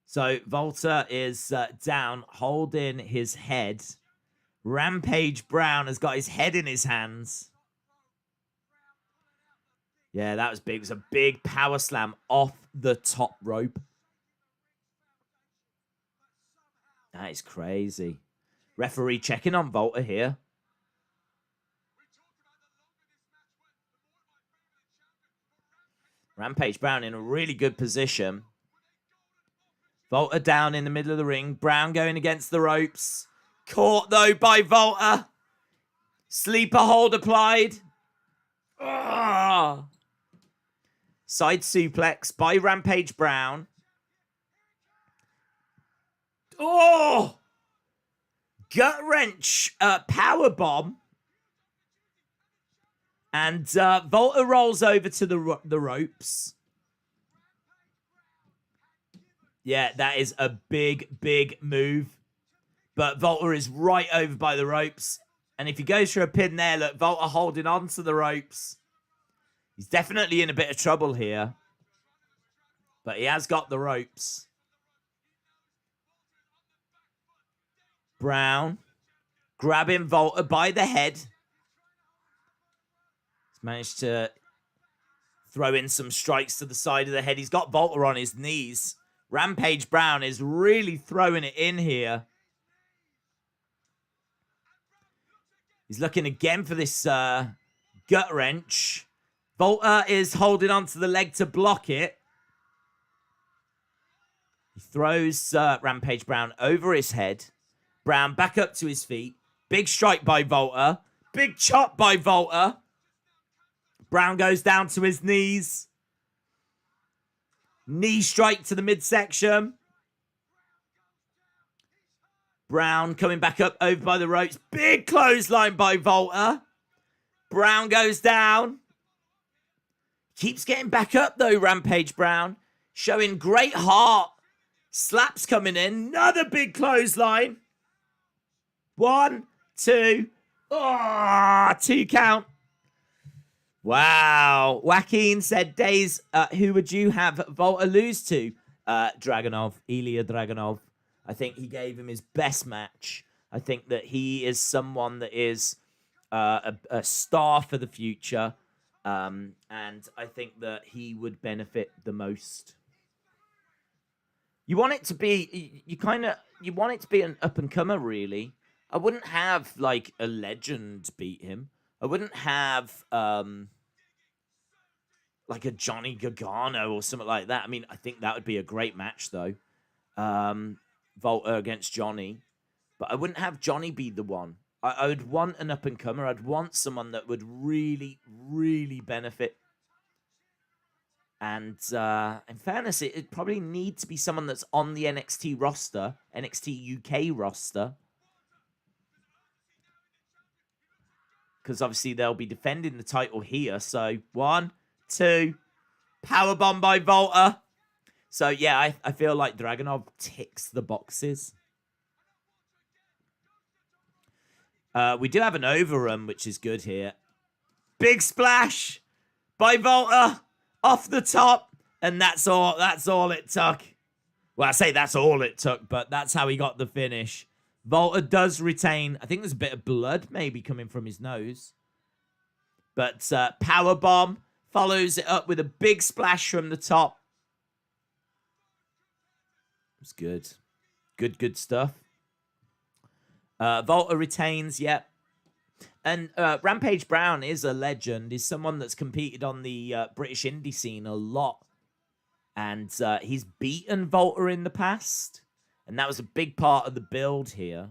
So Volta is down, holding his head. Rampage Brown has got his head in his hands. Yeah, that was big. It was a big power slam off the top rope. That is crazy. Referee checking on Volta here. Rampage Brown in a really good position. Volta down in the middle of the ring. Brown going against the ropes. Caught, though, by Volta. Sleeper hold applied. Ugh. Side suplex by Rampage Brown. Oh! Gut wrench power bomb. And Volta rolls over to the ropes. Yeah, that is a big move. But Volta is right over by the ropes. And if he goes for a pin there, look, Volta holding on to the ropes. He's definitely in a bit of trouble here. But he has got the ropes. Brown grabbing Volta by the head. He's managed to throw in some strikes to the side of the head. He's got Volta on his knees. Rampage Brown is really throwing it in here. He's looking again for this gut wrench. Volta is holding onto the leg to block it. He throws Rampage Brown over his head. Brown back up to his feet. Big strike by Volta. Big chop by Volta. Brown goes down to his knees. Knee strike to the midsection. Brown coming back up over by the ropes. Big clothesline by Volta. Brown goes down. Keeps getting back up though, Rampage Brown. Showing great heart. Slaps coming in. Another big clothesline. 1, 2. Oh, 2 count. Wow. Joaquin said, Daze, who would you have Volta lose to? Dragunov. Ilya Dragunov. I think he gave him his best match. I think that he is someone that is a star for the future. And I think that he would benefit the most. You want it to be, you want it to be an up-and-comer, really. I wouldn't have, like, a legend beat him. I wouldn't have, like, a Johnny Gargano or something like that. I mean, I think that would be a great match, though. Volta against Johnny. But I wouldn't have Johnny be the one. I would want an up-and-comer. I'd want someone that would really, really benefit. And in fairness, it'd probably need to be someone that's on the NXT roster, NXT UK roster. Because obviously they'll be defending the title here. So 1, 2, powerbomb by Volta. So yeah, I feel like Dragunov ticks the boxes. We do have an overrun, which is good here. Big splash by Volta off the top. And that's all it took. Well, I say that's all it took, but that's how he got the finish. Volta does retain. I think there's a bit of blood maybe coming from his nose. But powerbomb follows it up with a big splash from the top. It's good. Good stuff. Volta retains, yep. And Rampage Brown is a legend. He's someone that's competed on the British indie scene a lot. And he's beaten Volta in the past. And that was a big part of the build here.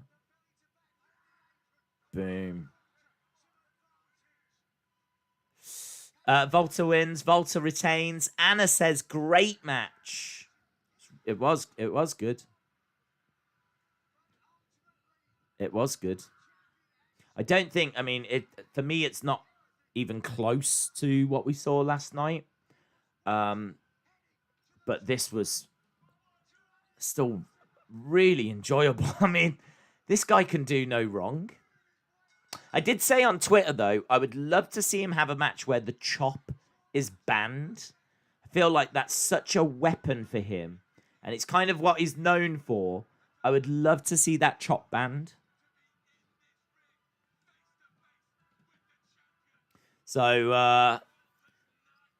Boom. Volta wins. Volta retains. Anna says, great match. It was good. It was good. I don't think, I mean, for me, it's not even close to what we saw last night. But this was still really enjoyable. I mean, this guy can do no wrong. I did say on Twitter, though, I would love to see him have a match where the chop is banned. I feel like that's such a weapon for him. And it's kind of what he's known for. I would love to see that chop banned. So,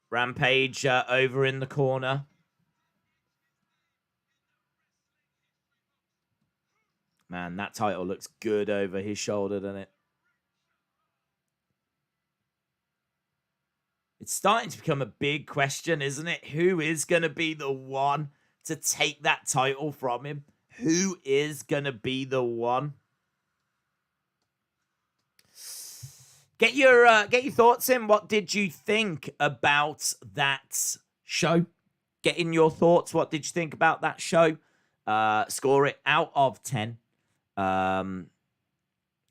Rampage over in the corner. Man, that title looks good over his shoulder, doesn't it? It's starting to become a big question, isn't it? Who is going to be the one to take that title from him? Who is going to be the one? Get your thoughts in. What did you think about that show? Get in your thoughts. What did you think about that show? Score it out of 10.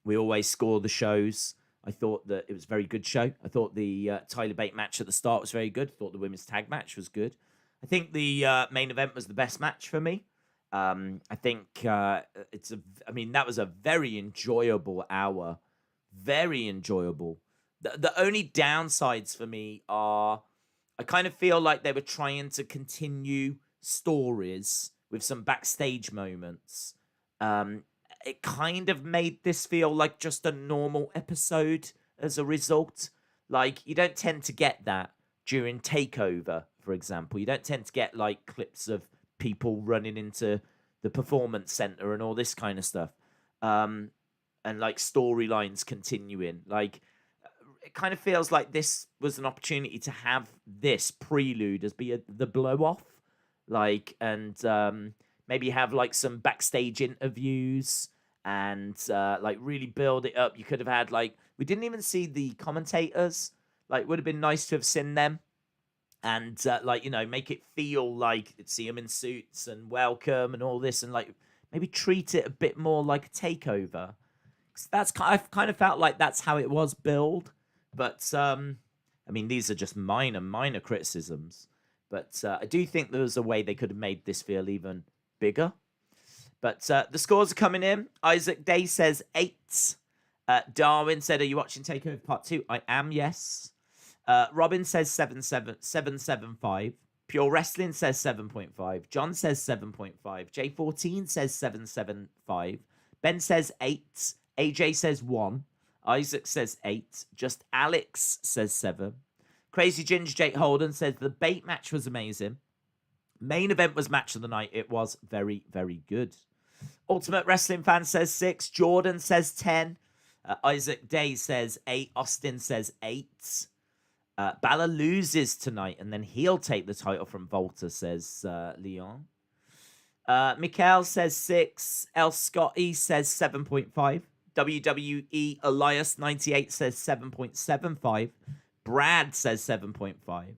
We always score the shows. I thought that it was a very good show. I thought the Tyler Bate match at the start was very good. I thought the women's tag match was good. I think the main event was the best match for me. I think that was a very enjoyable hour very enjoyable. The only downsides for me are I kind of feel like they were trying to continue stories with some backstage moments. It kind of made this feel like just a normal episode as a result. Like, you don't tend to get that during Takeover, for example. You don't tend to get, like, clips of people running into the performance center and all this kind of stuff. And, like, storylines continuing. Like, it kind of feels like this was an opportunity to have this prelude as be the blow-off. Like, and maybe have, like, some backstage interviews and, like, really build it up. You could have had, like, we didn't even see the commentators. Like, would have been nice to have seen them. And, like, you know, make it feel like, see them in suits and welcome and all this. And, like, maybe treat it a bit more like a takeover. I've kind of felt like that's how it was billed. But, I mean, these are just minor criticisms. But I do think there was a way they could have made this feel even bigger. But the scores are coming in. Isaac Day says 8. Darwin said, are you watching Takeover Part 2? I am, yes. Robin says 7.75. Pure Wrestling says 7.5. John says 7.5. J14 says 7.75. Ben says 8. AJ says 1. Isaac says 8. Just Alex says 7. Crazy Ginger Jake Holden says the Bate match was amazing. Main event was match of the night. It was very, very good. Ultimate Wrestling Fan says 6. Jordan says 10. Isaac Day says 8. Austin says 8. Balor loses tonight and then he'll take the title from Volta, says Leon. Mikael says 6. El Scotty says 7.5. WWE Elias 98 says 7.75. Brad says 7.5.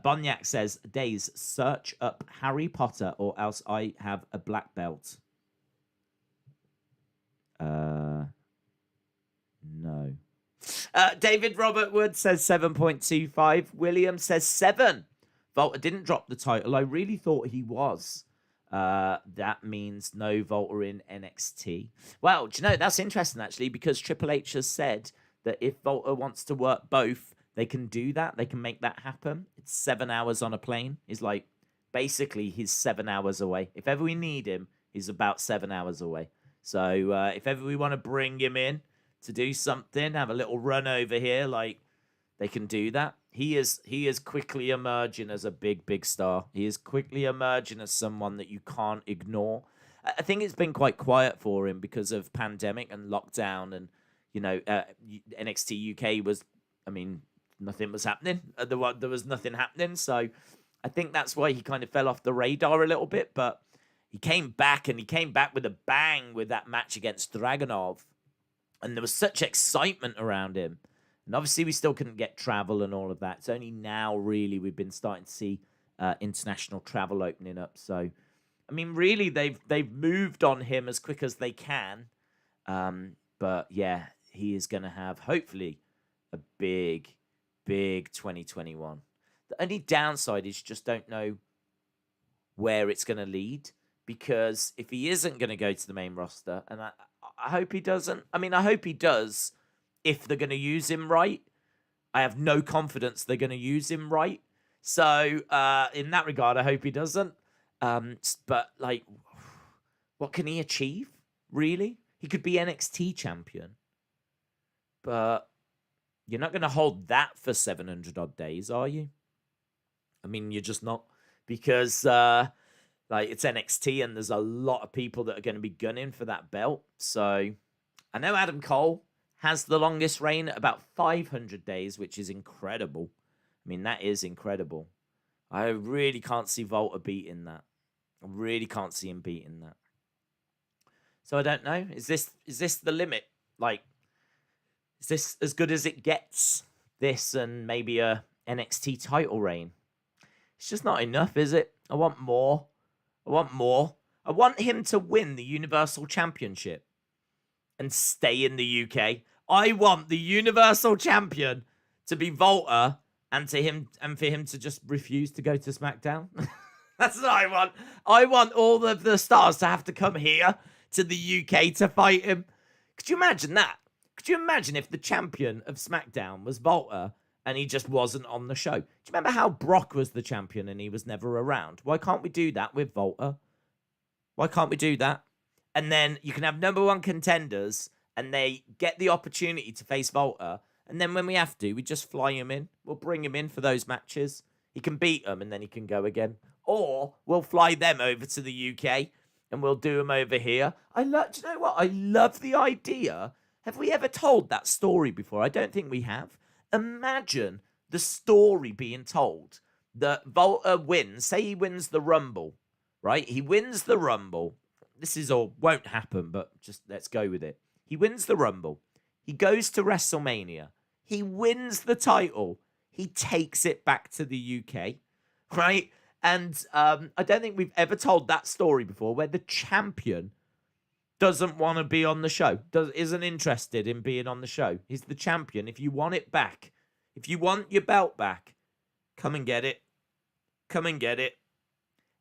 Bonyak says, Daze, search up Harry Potter or else I have a black belt. No. David Robert Wood says 7.25. William says 7. Volta didn't drop the title. I really thought he was. That means no Volta in NXT. Well, do you know, that's interesting, actually, because Triple H has said that if Volta wants to work both, they can do that. They can make that happen. It's 7 hours on a plane. He's like, basically, he's 7 hours away. If ever we need him, he's about 7 hours away. So if ever we want to bring him in to do something, have a little run over here, like, they can do that. He is quickly emerging as a big star. He is quickly emerging as someone that you can't ignore. I think it's been quite quiet for him because of pandemic and lockdown, and you know, NXT UK was, I mean, nothing was happening. There was nothing happening, so I think that's why he kind of fell off the radar a little bit. But he came back, and he came back with a bang with that match against Dragunov, and there was such excitement around him. And obviously, we still couldn't get travel and all of that. It's only now, really, we've been starting to see international travel opening up. So, I mean, really, they've moved on him as quick as they can. But yeah, he is going to have, hopefully, a big 2021. The only downside is you just don't know where it's going to lead. Because if he isn't going to go to the main roster, and I hope he doesn't. I mean, I hope he does. If they're going to use him right, I have no confidence they're going to use him right. So, in that regard, I hope he doesn't. But, like, what can he achieve, really? He could be NXT champion. But you're not going to hold that for 700 odd days, are you? I mean, you're just not. Because, like, it's NXT and there's a lot of people that are going to be gunning for that belt. So, I know Adam Cole has the longest reign at about 500 days, which is incredible. I mean, that is incredible. I really can't see Volta beating that. I really can't see him beating that. So I don't know. Is this the limit? Like, is this as good as it gets? This and maybe a NXT title reign. It's just not enough, is it? I want more. I want him to win the Universal Championship and stay in the UK. I want the Universal Champion to be Volta and for him to just refuse to go to SmackDown. That's what I want. I want all of the stars to have to come here to the UK to fight him. Could you imagine that? Could you imagine if the champion of SmackDown was Volta and he just wasn't on the show? Do you remember how Brock was the champion and he was never around? Why can't we do that with Volta? Why can't we do that? And then you can have number one contenders and they get the opportunity to face Volta. And then when we have to, we just fly him in. We'll bring him in for those matches. He can beat them and then he can go again. Or we'll fly them over to the UK and we'll do them over here. Do you know what? I love the idea. Have we ever told that story before? I don't think we have. Imagine the story being told that Volta wins. Say he wins the Rumble, right? He wins the Rumble. This is all won't happen, but just let's go with it. He wins the Rumble. He goes to WrestleMania. He wins the title. He takes it back to the UK, right? And I don't think we've ever told that story before where the champion doesn't want to be on the show, isn't interested in being on the show. He's the champion. If you want it back, if you want your belt back, come and get it. Come and get it.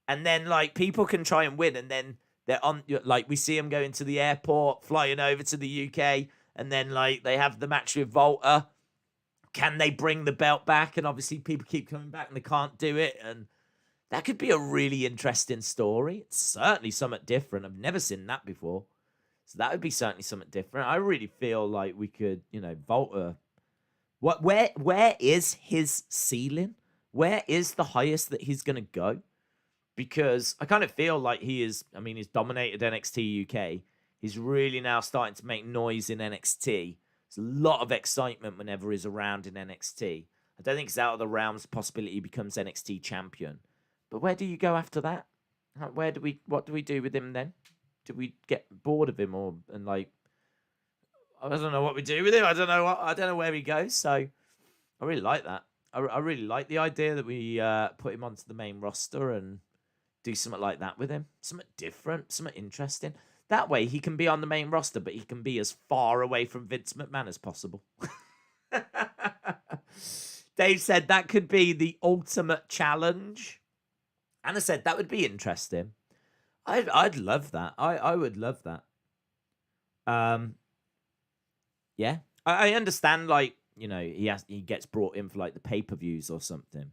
And then, like, people can try and win, and then they're on, like, we see them going to the airport, flying over to the UK, and then, like, they have the match with Volta. Can they bring the belt back? And obviously people keep coming back and they can't do it. And that could be a really interesting story. It's certainly something different. I've never seen that before. So that would be certainly something different. I really feel like we could, Volta. Where is his ceiling? Where is the highest that he's going to go? Because I kind of feel like he's dominated NXT UK. He's really now starting to make noise in NXT. There's a lot of excitement whenever he's around in NXT. I don't think it's out of the realms of possibility he becomes NXT champion. But where do you go after that? What do we do with him then? Do we get bored of him I don't know what we do with him. I don't know where he goes. So I really like that. I really like the idea that we put him onto the main roster and do something like that with him. Something different, something interesting. That way he can be on the main roster, but he can be as far away from Vince McMahon as possible. Dave said that could be the ultimate challenge. Anna said that would be interesting. I'd love that. I would love that. Yeah. I understand, like, he gets brought in for like the pay-per-views or something.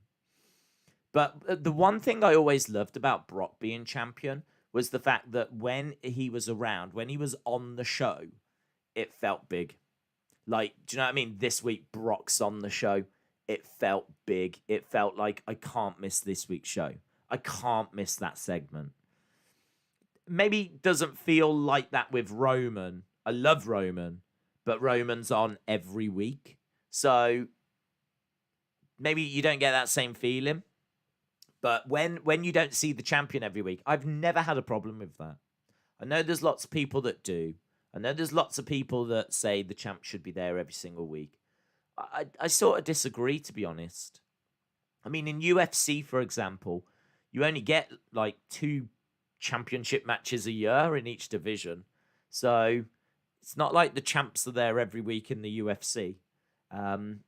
But the one thing I always loved about Brock being champion was the fact that when he was around, when he was on the show, it felt big. Like, do you know what I mean? This week, Brock's on the show. It felt big. It felt like I can't miss this week's show. I can't miss that segment. Maybe doesn't feel like that with Roman. I love Roman, but Roman's on every week. So maybe you don't get that same feeling. But when you don't see the champion every week, I've never had a problem with that. I know there's lots of people that do. I know there's lots of people that say the champ should be there every single week. I sort of disagree, to be honest. I mean, in UFC, for example, you only get like 2 championship matches a year in each division. So it's not like the champs are there every week in the UFC. And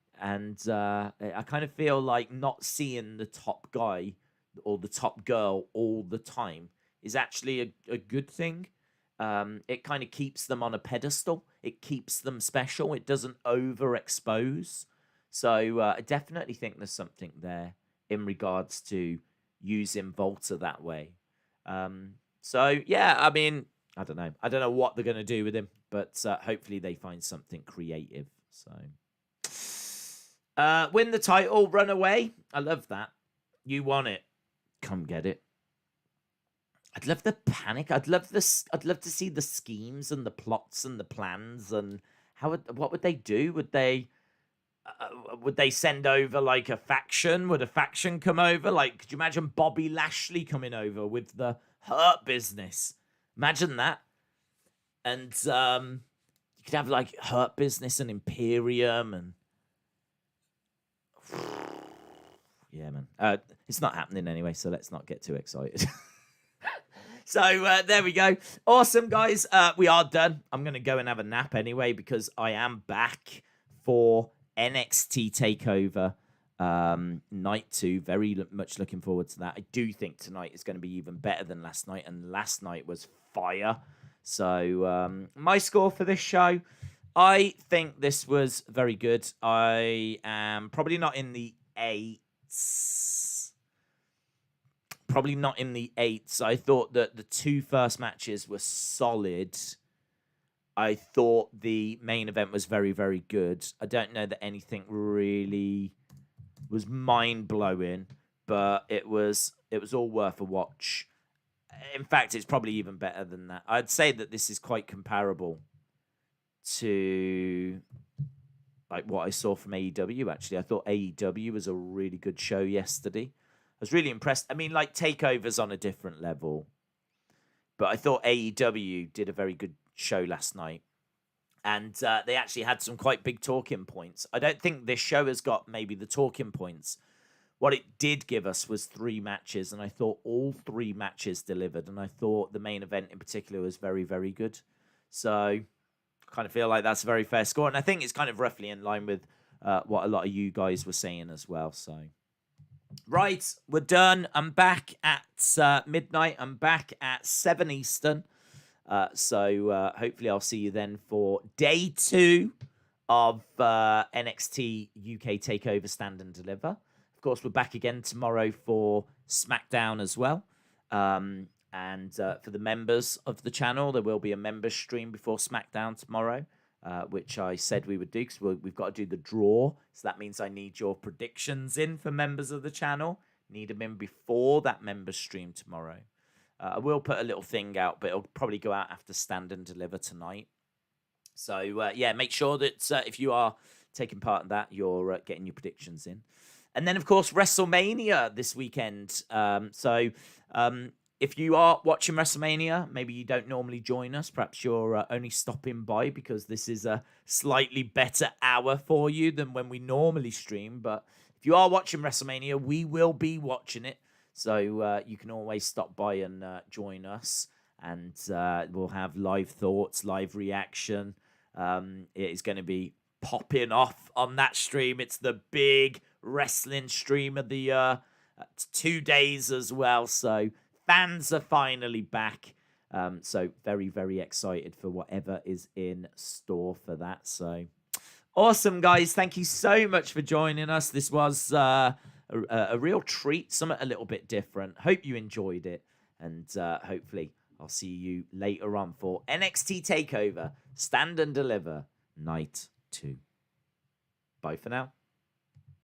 I kind of feel like not seeing the top guy or the top girl all the time is actually a good thing. It kind of keeps them on a pedestal. It keeps them special. It doesn't overexpose. So I definitely think there's something there in regards to using Volta that way. So, yeah, I mean, I don't know. I don't know what they're going to do with him, but hopefully they find something creative. So, win the title, run away. I love that. You want it. Come get it. I'd love the panic. I'd love to see the schemes and the plots and the plans and what would they do? Would they send over like a faction? Would a faction come over? Like, could you imagine Bobby Lashley coming over with the Hurt Business? Imagine that. And you could have like Hurt Business and Imperium and yeah, man. It's not happening anyway, so let's not get too excited. So there we go. Awesome, guys. We are done. I'm going to go and have a nap anyway because I am back for NXT TakeOver Night 2. Very much looking forward to that. I do think tonight is going to be even better than last night, and last night was fire. So my score for this show, I think this was very good. I am probably not in the eights. Probably not in the eights. I thought that the two first matches were solid. I thought the main event was very, very good. I don't know that anything really was mind-blowing, but it was all worth a watch. In fact, it's probably even better than that. I'd say that this is quite comparable to like what I saw from AEW, actually. I thought AEW was a really good show yesterday. I was really impressed. I mean, like, Takeover's on a different level, but I thought AEW did a very good show last night. And they actually had some quite big talking points. I don't think this show has got maybe the talking points. What it did give us was 3 matches, and I thought all 3 matches delivered. And I thought the main event in particular was very, very good. So I kind of feel like that's a very fair score. And I think it's kind of roughly in line with what a lot of you guys were saying as well. So, right, we're done. I'm back at midnight. I'm back at 7 Eastern. So hopefully I'll see you then for day 2 of NXT UK Takeover Stand and Deliver. Of course, we're back again tomorrow for SmackDown as well. And for the members of the channel, there will be a members stream before SmackDown tomorrow, which I said we would do because we've got to do the draw. So that means I need your predictions in for members of the channel. Need them in before that members stream tomorrow. I will put a little thing out, but it'll probably go out after Stand and Deliver tonight. So, yeah, make sure that if you are taking part in that, you're getting your predictions in. And then, of course, WrestleMania this weekend. If you are watching WrestleMania, maybe you don't normally join us. Perhaps you're only stopping by because this is a slightly better hour for you than when we normally stream. But if you are watching WrestleMania, we will be watching it. So you can always stop by and join us. And we'll have live thoughts, live reaction. It is going to be popping off on that stream. It's the big wrestling stream of the year. It's 2 days as well. So fans are finally back. So very, very excited for whatever is in store for that. So awesome, guys. Thank you so much for joining us. This was a real treat, something a little bit different. Hope you enjoyed it. And hopefully I'll see you later on for NXT TakeOver Stand and Deliver Night 2. Bye for now.